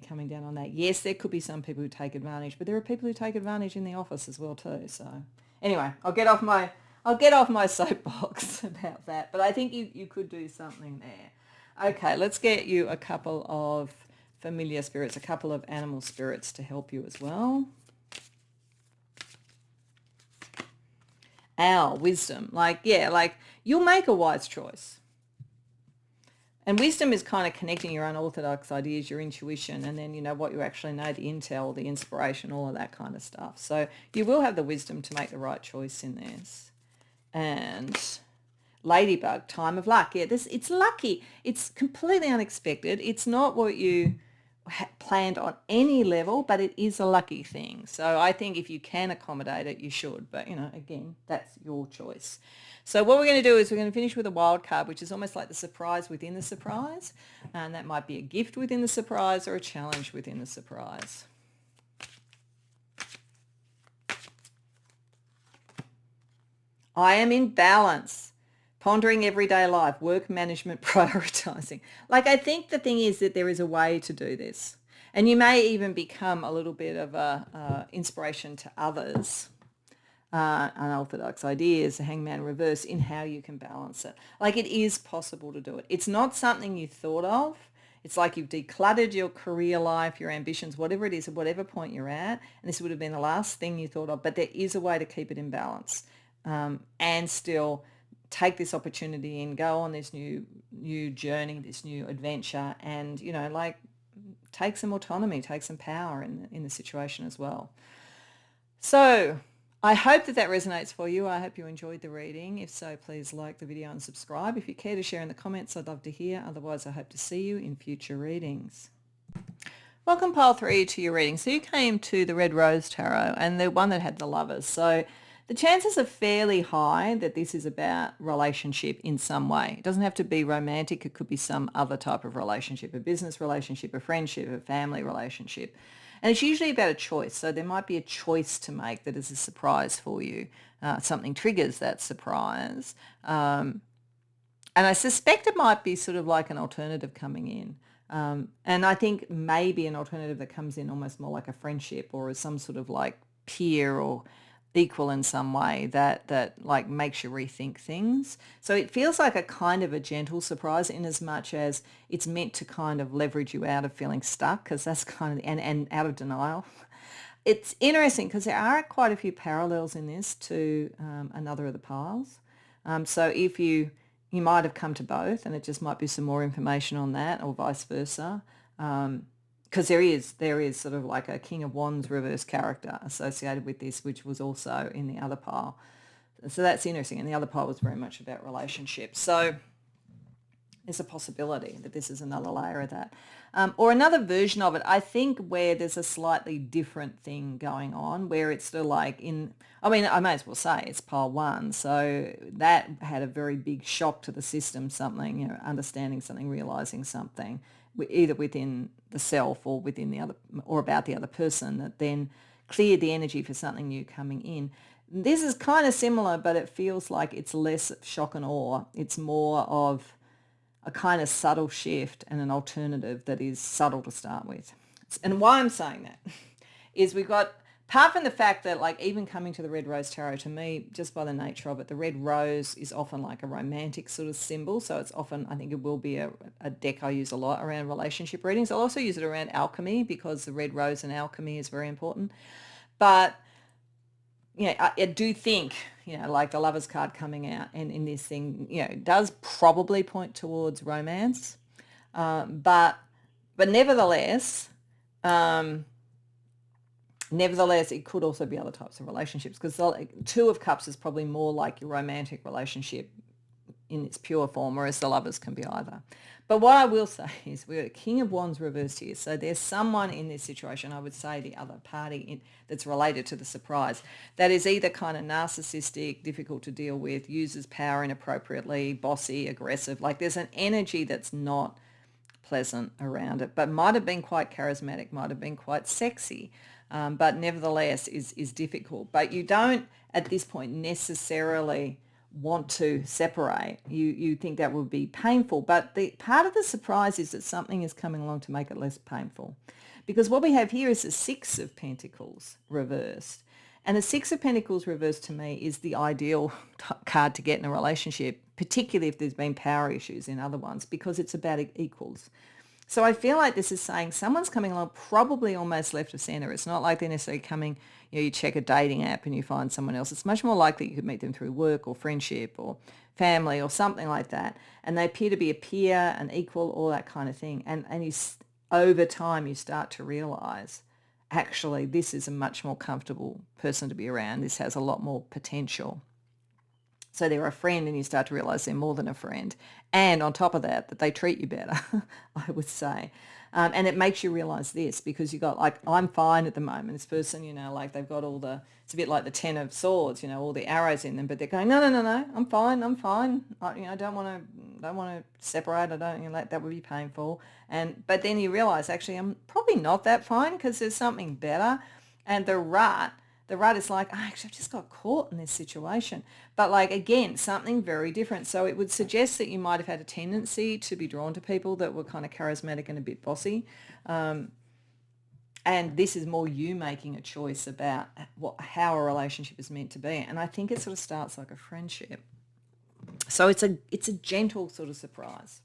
coming down on that. Yes, there could be some people who take advantage, but there are people who take advantage in the office as well too. So anyway, I'll get off my soapbox about that, but I think you could do something there. Okay, let's get you a couple of familiar spirits, a couple of animal spirits to help you as well. Owl, wisdom. Like you'll make a wise choice. And wisdom is kind of connecting your unorthodox ideas, your intuition, and then, what you actually know, the intel, the inspiration, all of that kind of stuff. So you will have the wisdom to make the right choice in this. And ladybug, time of luck. Yeah, it's lucky. It's completely unexpected. It's not what you planned on any level, but it is a lucky thing. So I think if you can accommodate it, you should. But, again, that's your choice. So what we're going to do is we're going to finish with a wild card, which is almost like the surprise within the surprise. And that might be a gift within the surprise or a challenge within the surprise. I am in balance. Pondering everyday life, work management, prioritizing. Like, I think the thing is that there is a way to do this. And you may even become a little bit of a inspiration to others. Unorthodox ideas, the hangman reverse, in how you can balance it. Like, it is possible to do it. It's not something you thought of. It's like you've decluttered your career life, your ambitions, whatever it is, at whatever point you're at. And this would have been the last thing you thought of. But there is a way to keep it in balance and still take this opportunity and go on this new journey, this new adventure, and take some autonomy, take some power in the situation as well. So I hope that resonates for you. I hope you enjoyed the reading. If so, please like the video and subscribe. If you care to share in the comments, I'd love to hear. Otherwise, I hope to see you in future readings. Welcome, pile 3, to your reading. So you came to the Red Rose Tarot and the one that had the Lovers. So the chances are fairly high that this is about relationship in some way. It doesn't have to be romantic. It could be some other type of relationship, a business relationship, a friendship, a family relationship. And it's usually about a choice. So there might be a choice to make that is a surprise for you. Something triggers that surprise. And I suspect it might be sort of like an alternative coming in. And I think maybe an alternative that comes in almost more like a friendship or as some sort of like peer or equal in some way that like makes you rethink things. So it feels like a kind of a gentle surprise in as much as it's meant to kind of leverage you out of feeling stuck, because that's kind of, and out of denial. It's interesting because there are quite a few parallels in this to another of the piles. So if you might have come to both, and it just might be some more information on that, or vice versa. Because there is sort of like a King of Wands reverse character associated with this, which was also in the other pile. So that's interesting. And the other pile was very much about relationships. So there's a possibility that this is another layer of that. Or another version of it, I think, where there's a slightly different thing going on, where it's sort of like I may as well say it's pile 1. So that had a very big shock to the system, something, understanding something, realizing something, either within the self or within the other, or about the other person, that then cleared the energy for something new coming in. This is kind of similar, but it feels like it's less shock and awe. It's more of a kind of subtle shift and an alternative that is subtle to start with. And why I'm saying that is we've got, apart from the fact that, like, even coming to the Red Rose Tarot, to me, just by the nature of it, the red rose is often like a romantic sort of symbol. So it's often, I think it will be a deck I use a lot around relationship readings. I'll also use it around alchemy, because the red rose and alchemy is very important. But I do think, like the Lovers card coming out and in this thing, does probably point towards romance. But nevertheless, it could also be other types of relationships, because Two of Cups is probably more like your romantic relationship in its pure form, whereas the Lovers can be either. But what I will say is we're King of Wands reversed here. So there's someone in this situation, I would say the other party that's related to the surprise, that is either kind of narcissistic, difficult to deal with, uses power inappropriately, bossy, aggressive. Like, there's an energy that's not pleasant around it, but might have been quite charismatic, might have been quite sexy, but nevertheless is difficult. But you don't at this point necessarily want to separate. You think that would be painful, but the part of the surprise is that something is coming along to make it less painful. Because what we have here is the Six of Pentacles reversed. And the Six of Pentacles reversed, to me, is the ideal card to get in a relationship, particularly if there's been power issues in other ones, because it's about equals. So I feel like this is saying someone's coming along probably almost left of center. It's not like they're necessarily coming, you check a dating app and you find someone else. It's much more likely you could meet them through work or friendship or family or something like that. And they appear to be a peer, an equal, all that kind of thing. And over time you start to realize, actually, this is a much more comfortable person to be around. This has a lot more potential. So they're a friend and you start to realise they're more than a friend. And on top of that, that they treat you better, I would say. And it makes you realise this because you got like, I'm fine at the moment. This person, like they've got all the, it's a bit like the 10 of swords, all the arrows in them, but they're going, no, no, no, no, I'm fine. I don't want to separate. I don't, that would be painful. But then you realise actually I'm probably not that fine because there's something better. And the rut is like, actually, I've just got caught in this situation. But like, again, something very different. So it would suggest that you might have had a tendency to be drawn to people that were kind of charismatic and a bit bossy. And this is more you making a choice about how a relationship is meant to be. And I think it sort of starts like a friendship. So it's a gentle sort of surprise.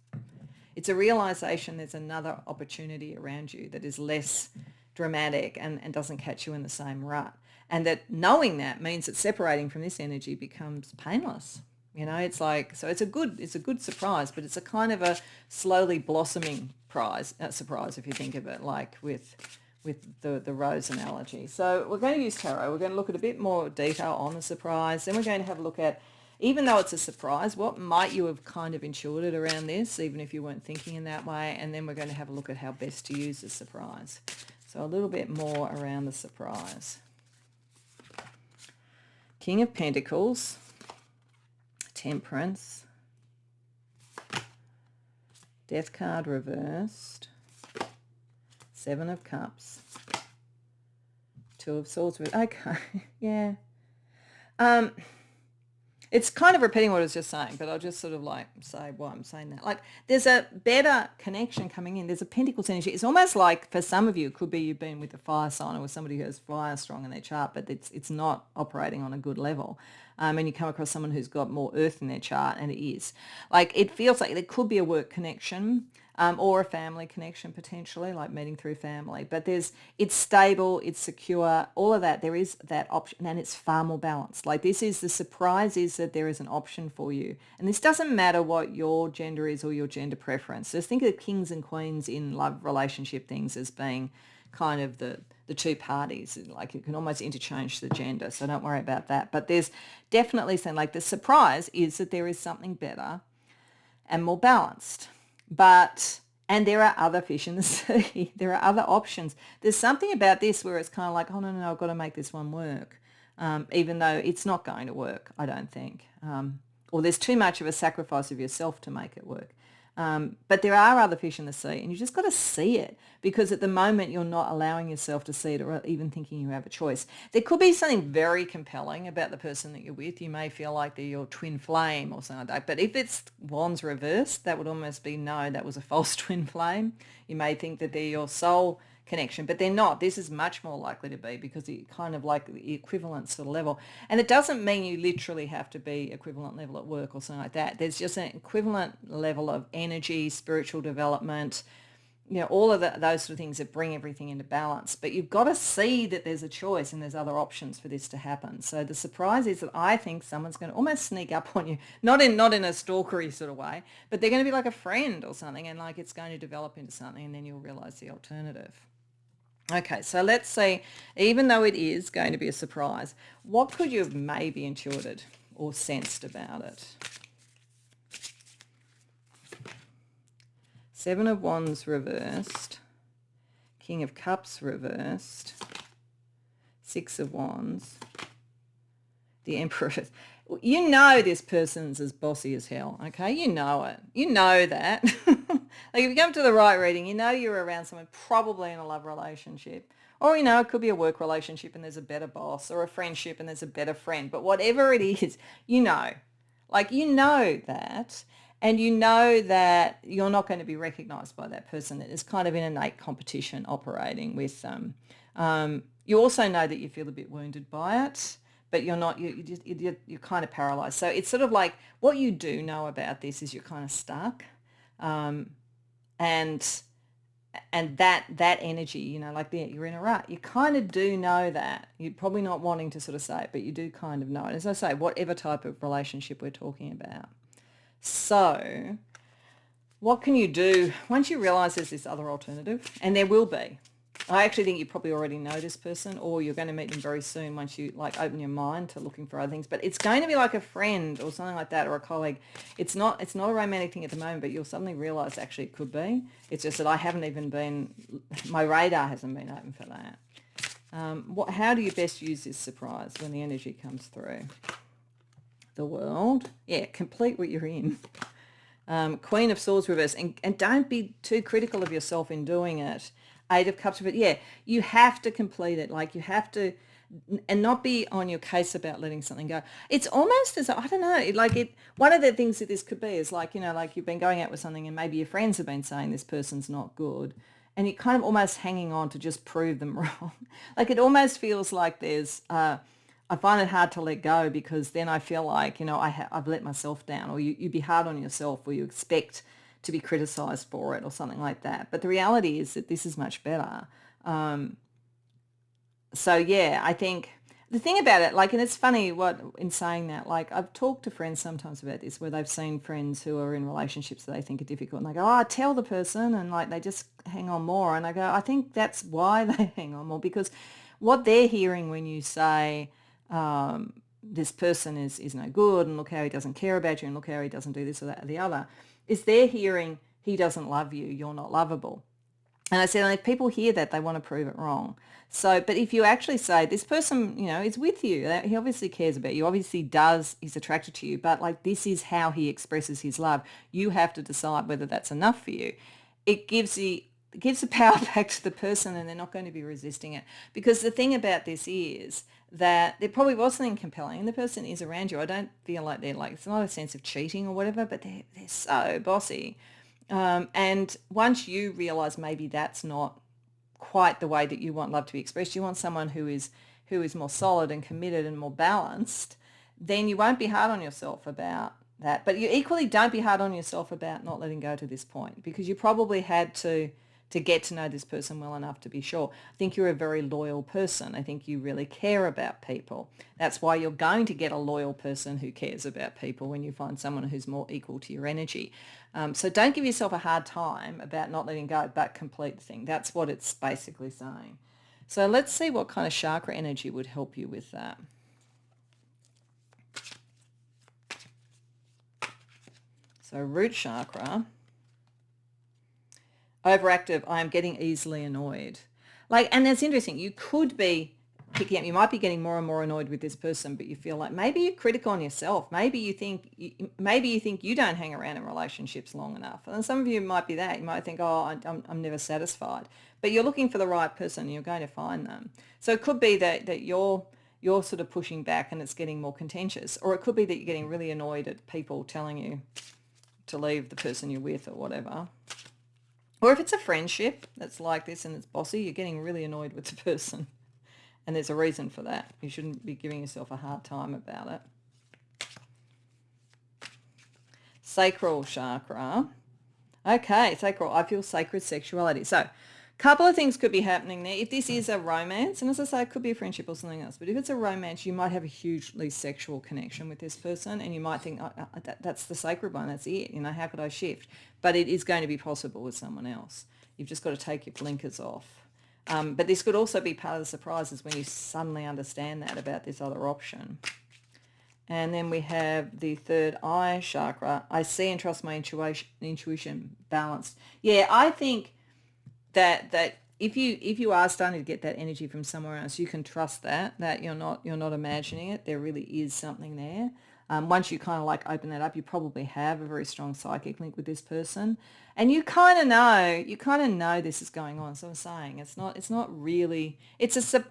It's a realization there's another opportunity around you that is less dramatic and doesn't catch you in the same rut. And that knowing that means that separating from this energy becomes painless. It's like, so it's a good surprise, but it's a kind of a slowly blossoming surprise if you think of it like with the rose analogy. So we're going to use tarot. We're going to look at a bit more detail on the surprise. Then we're going to have a look at, even though it's a surprise, what might you have kind of intuited around this, even if you weren't thinking in that way. And then we're going to have a look at how best to use the surprise. So a little bit more around the surprise. King of Pentacles, Temperance, Death card reversed, Seven of Cups, Two of Swords. Okay, yeah. It's kind of repeating what I was just saying, but I'll just sort of like say why I'm saying that. Like there's a better connection coming in. There's a Pentacles energy. It's almost like for some of you, it could be you've been with a fire sign or with somebody who has fire strong in their chart, but it's not operating on a good level. And you come across someone who's got more earth in their chart, and it is. Like it feels like there could be a work connection or a family connection potentially, like meeting through family. But it's stable, it's secure, all of that. There is that option, and it's far more balanced. Like the surprise is that there is an option for you. And this doesn't matter what your gender is or your gender preference. Just think of kings and queens in love relationship things as being kind of the two parties. Like you can almost interchange the gender, so don't worry about that. But there's definitely something like the surprise is that there is something better and more balanced. And there are other fish in the sea. There are other options. There's something about this where it's kind of like, oh, no, I've got to make this one work, even though it's not going to work, I don't think. Or there's too much of a sacrifice of yourself to make it work. But there are other fish in the sea, and you just got to see it, because at the moment you're not allowing yourself to see it or even thinking you have a choice. There could be something very compelling about the person that you're with. You may feel like they're your twin flame or something like that. But if it's wands reversed, that would almost be, no, that was a false twin flame. You may think that they're your soul connection, but they're not. This is much more likely to be, because it's kind of like the equivalent sort of level. And it doesn't mean you literally have to be equivalent level at work or something like that. There's just an equivalent level of energy, spiritual development, all of those sort of things that bring everything into balance. But you've got to see that there's a choice and there's other options for this to happen. So the surprise is that I think someone's going to almost sneak up on you, not in a stalkery sort of way, but they're going to be like a friend or something, and like it's going to develop into something, and then you'll realize the alternative. Okay, so let's see, even though it is going to be a surprise, what could you have maybe intuited or sensed about it? Seven of Wands reversed, King of Cups reversed, Six of Wands, the Emperor. You know this person's as bossy as hell, okay? You know it. You know that. Like if you come to the right reading, you know you're around someone probably in a love relationship. Or, it could be a work relationship and there's a better boss, or a friendship and there's a better friend. But whatever it is, like you know that. And you know that you're not going to be recognized by that person. That there's kind of an innate competition operating with them. You also know that you feel a bit wounded by it, but you're not, you're kind of paralyzed. So it's sort of like what you do know about this is you're kind of stuck. And that energy, like you're in a rut. You kind of do know that. You're probably not wanting to sort of say it, but you do kind of know it. As I say, whatever type of relationship we're talking about. So what can you do once you realize there's this other alternative? And there will be. I actually think you probably already know this person, or you're going to meet them very soon once you like open your mind to looking for other things. But it's going to be like a friend or something like that, or a colleague. It's not a romantic thing at the moment, but you'll suddenly realise actually it could be. It's just that I haven't even been, my radar hasn't been open for that. How do you best use this surprise when the energy comes through? The World. Yeah, complete what you're in. Queen of Swords reverse. And don't be too critical of yourself in doing it. Eight of Cups reverse. Yeah, you have to complete it. Like you have to, and not be on your case about letting something go. It's almost as, I don't know, one of the things that this could be is like, like you've been going out with something and maybe your friends have been saying this person's not good. And you're kind of almost hanging on to just prove them wrong. Like it almost feels like there's, I find it hard to let go because then I feel like, I've let myself down, or you'd be hard on yourself, or you expect to be criticised for it or something like that. But the reality is that this is much better. So yeah, I think the thing about it, like, and it's funny in saying that, like I've talked to friends sometimes about this where they've seen friends who are in relationships that they think are difficult and they go, oh, tell the person, and like they just hang on more. And I go, I think that's why they hang on more, because what they're hearing when you say, this person is no good and look how he doesn't care about you and look how he doesn't do this or that or the other, is they're hearing he doesn't love you, you're not lovable. And I said, if people hear that, they want to prove it wrong. So, but if you actually say this person, is with you, he obviously cares about you, obviously he's attracted to you, but like this is how he expresses his love. You have to decide whether that's enough for you. It gives the power back to the person, and they're not going to be resisting it. Because the thing about this is that there probably was something compelling and the person is around you. I don't feel like they're like, it's not a sense of cheating or whatever, but they're so bossy. And once you realise maybe that's not quite the way that you want love to be expressed, you want someone who is more solid and committed and more balanced, then you won't be hard on yourself about that. But you equally don't be hard on yourself about not letting go to this point, because you probably had to get to know this person well enough to be sure. I think you're a very loyal person. I think you really care about people. That's why you're going to get a loyal person who cares about people when you find someone who's more equal to your energy. So don't give yourself a hard time about not letting go, but complete the thing. That's what it's basically saying. So let's see what kind of chakra energy would help you with that. So root chakra. Overactive, I am getting easily annoyed. And that's interesting. You could be picking up, you might be getting more and more annoyed with this person, but you feel like maybe you're critical on yourself. Maybe you think you don't hang around in relationships long enough. And some of you might be that. You might think, oh, I'm never satisfied. But you're looking for the right person and you're going to find them. So it could be that you're sort of pushing back and it's getting more contentious. Or it could be that you're getting really annoyed at people telling you to leave the person you're with or whatever. Or if it's a friendship that's like this and it's bossy, you're getting really annoyed with the person. And there's a reason for that. You shouldn't be giving yourself a hard time about it. Sacral chakra. Okay, sacral. I feel sacred sexuality. So a couple of things could be happening there. If this is a romance, and as I say, it could be a friendship or something else, but if it's a romance, you might have a hugely sexual connection with this person and you might think, that's the sacred one, that's it. How could I shift? But it is going to be possible with someone else. You've just got to take your blinkers off. But this could also be part of the surprises when you suddenly understand that about this other option. And then we have the third eye chakra. I see and trust my intuition balanced. Yeah, I think that if you are starting to get that energy from somewhere else, you can trust that you're not imagining it. There really is something there. Once you kind of open that up, you probably have a very strong psychic link with this person, and you kind of know this is going on. So I'm saying it's not really.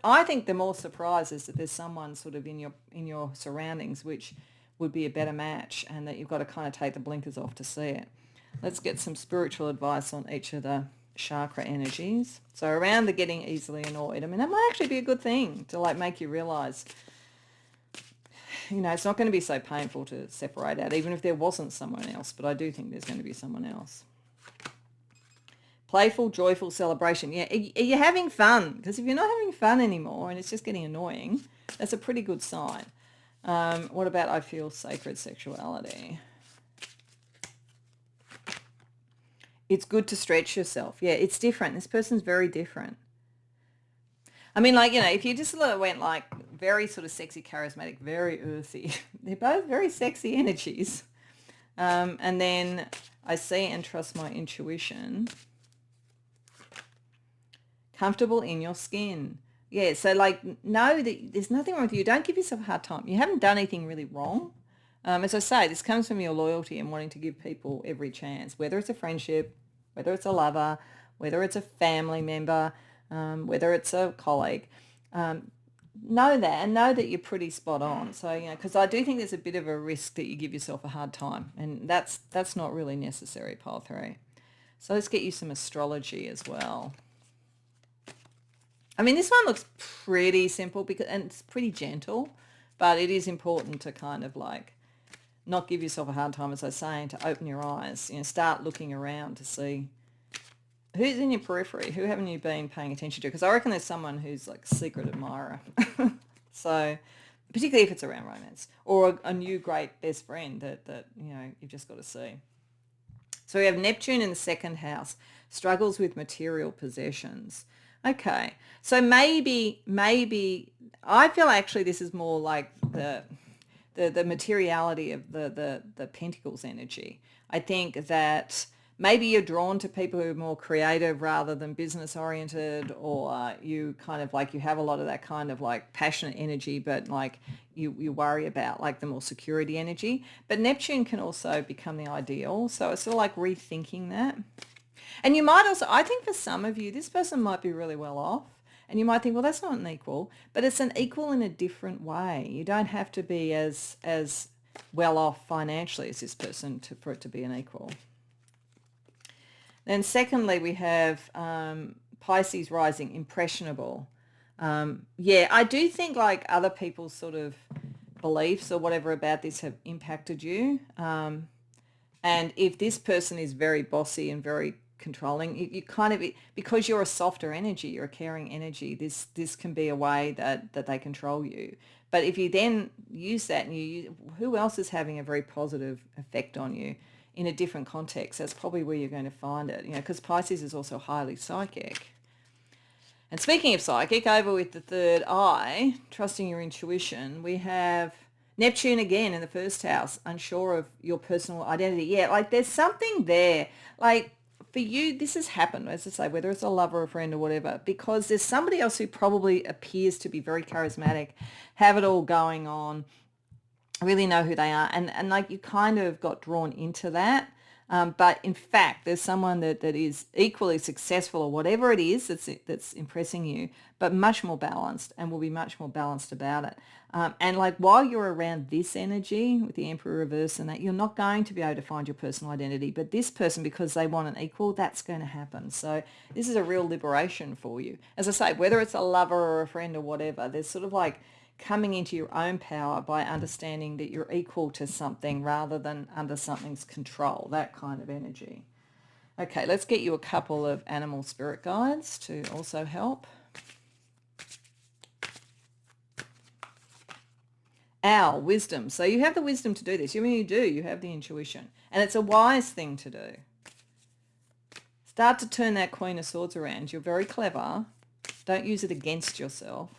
I think the more surprise is that there's someone sort of in your surroundings which would be a better match, and that you've got to kind of take the blinkers off to see it. Let's get some spiritual advice on each of the chakra energies. So around the getting easily annoyed, that might actually be a good thing to make you realize, it's not going to be so painful to separate out, even if there wasn't someone else, but I do think there's going to be someone else. Playful, joyful celebration. Yeah, are you having fun? Because if you're not having fun anymore and it's just getting annoying, that's a pretty good sign. What about I feel sacred sexuality? It's good to stretch yourself. Yeah, it's different. This person's very different. I mean, like, if you just sort of went like very sort of sexy, charismatic, very earthy, they're both very sexy energies. And then I see and trust my intuition. Comfortable in your skin. Yeah, so like know that there's nothing wrong with you. Don't give yourself a hard time. You haven't done anything really wrong. As I say, this comes from your loyalty and wanting to give people every chance, whether it's a friendship, whether it's a lover, whether it's a family member, whether it's a colleague. Know that and know that you're pretty spot on. So, because I do think there's a bit of a risk that you give yourself a hard time, and that's not really necessary, pile 3. So let's get you some astrology as well. I mean, this one looks pretty simple and it's pretty gentle, but it is important to kind of like not give yourself a hard time, as I was saying, to open your eyes, start looking around to see who's in your periphery, who haven't you been paying attention to? Because I reckon there's someone who's like a secret admirer. So particularly if it's around romance or a new great best friend that you've just got to see. So we have Neptune in the 2nd house, struggles with material possessions. Okay, so maybe I feel actually this is more like the materiality of the Pentacles energy. I think that maybe you're drawn to people who are more creative rather than business oriented, or you kind of like you have a lot of that kind of like passionate energy, but like you worry about like the more security energy. But Neptune can also become the ideal. So it's sort of like rethinking that. And you might also, I think for some of you, this person might be really well off. And you might think, well, that's not an equal, but it's an equal in a different way. You don't have to be as well off financially as this person for it to be an equal. Then secondly, we have Pisces rising, impressionable. Yeah, I do think like other people's sort of beliefs or whatever about this have impacted you. And if this person is very bossy and very controlling, you kind of, because you're a softer energy, you're a caring energy, this can be a way that they control you. But if you then use that and who else is having a very positive effect on you in a different context, that's probably where you're going to find it, because Pisces is also highly psychic. And speaking of psychic, over with the 3rd eye, trusting your intuition, we have Neptune again in the 1st house, unsure of your personal identity. Yeah, like there's something there. Like for you, this has happened, as I say, whether it's a lover, a friend or whatever, because there's somebody else who probably appears to be very charismatic, have it all going on, really know who they are. And like you kind of got drawn into that. But in fact, there's someone that is equally successful or whatever it is that's impressing you, but much more balanced and will be much more balanced about it. And like while you're around this energy with the Emperor reverse and that, you're not going to be able to find your personal identity. But this person, because they want an equal, that's going to happen. So this is a real liberation for you. As I say, whether it's a lover or a friend or whatever, there's sort of like coming into your own power by understanding that you're equal to something rather than under something's control, that kind of energy. Okay, let's get you a couple of animal spirit guides to also help. Owl, wisdom. So you have the wisdom to do this. I mean, you do. You have the intuition. And it's a wise thing to do. Start to turn that Queen of Swords around. You're very clever. Don't use it against yourself.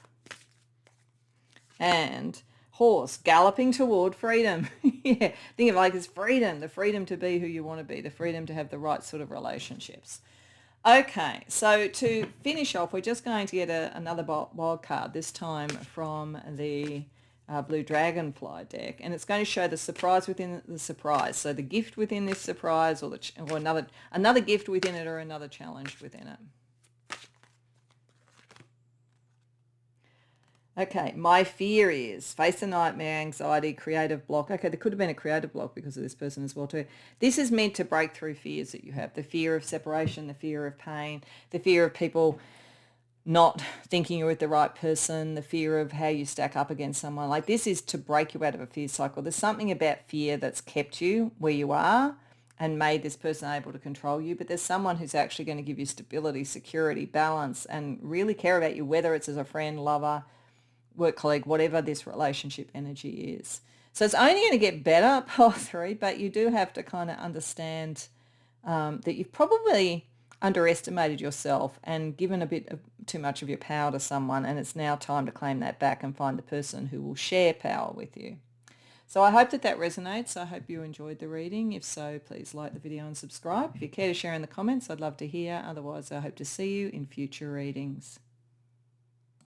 And horse, galloping toward freedom. Yeah, think of it like this freedom, the freedom to be who you want to be, the freedom to have the right sort of relationships. Okay, so to finish off, we're just going to get another wild card, this time from the Blue Dragonfly deck, and it's going to show the surprise within the surprise. So the gift within this surprise, or another gift within it, or another challenge within it. Okay, my fear is face the nightmare, anxiety, creative block. Okay, there could have been a creative block because of this person as well too. This is meant to break through fears that you have. The fear of separation, the fear of pain, the fear of people not thinking you're with the right person, the fear of how you stack up against someone. Like this is to break you out of a fear cycle. There's something about fear that's kept you where you are and made this person able to control you, but there's someone who's actually going to give you stability, security, balance, and really care about you, whether it's as a friend, lover, work colleague, whatever this relationship energy is. So it's only going to get better, pile 3, but you do have to kind of understand that you've probably, underestimated yourself and given a bit of too much of your power to someone, and it's now time to claim that back and find the person who will share power with you. So I hope that that resonates. I hope you enjoyed the reading. If so, please like the video and subscribe. If you care to share in the comments, I'd love to hear. Otherwise, I hope to see you in future readings.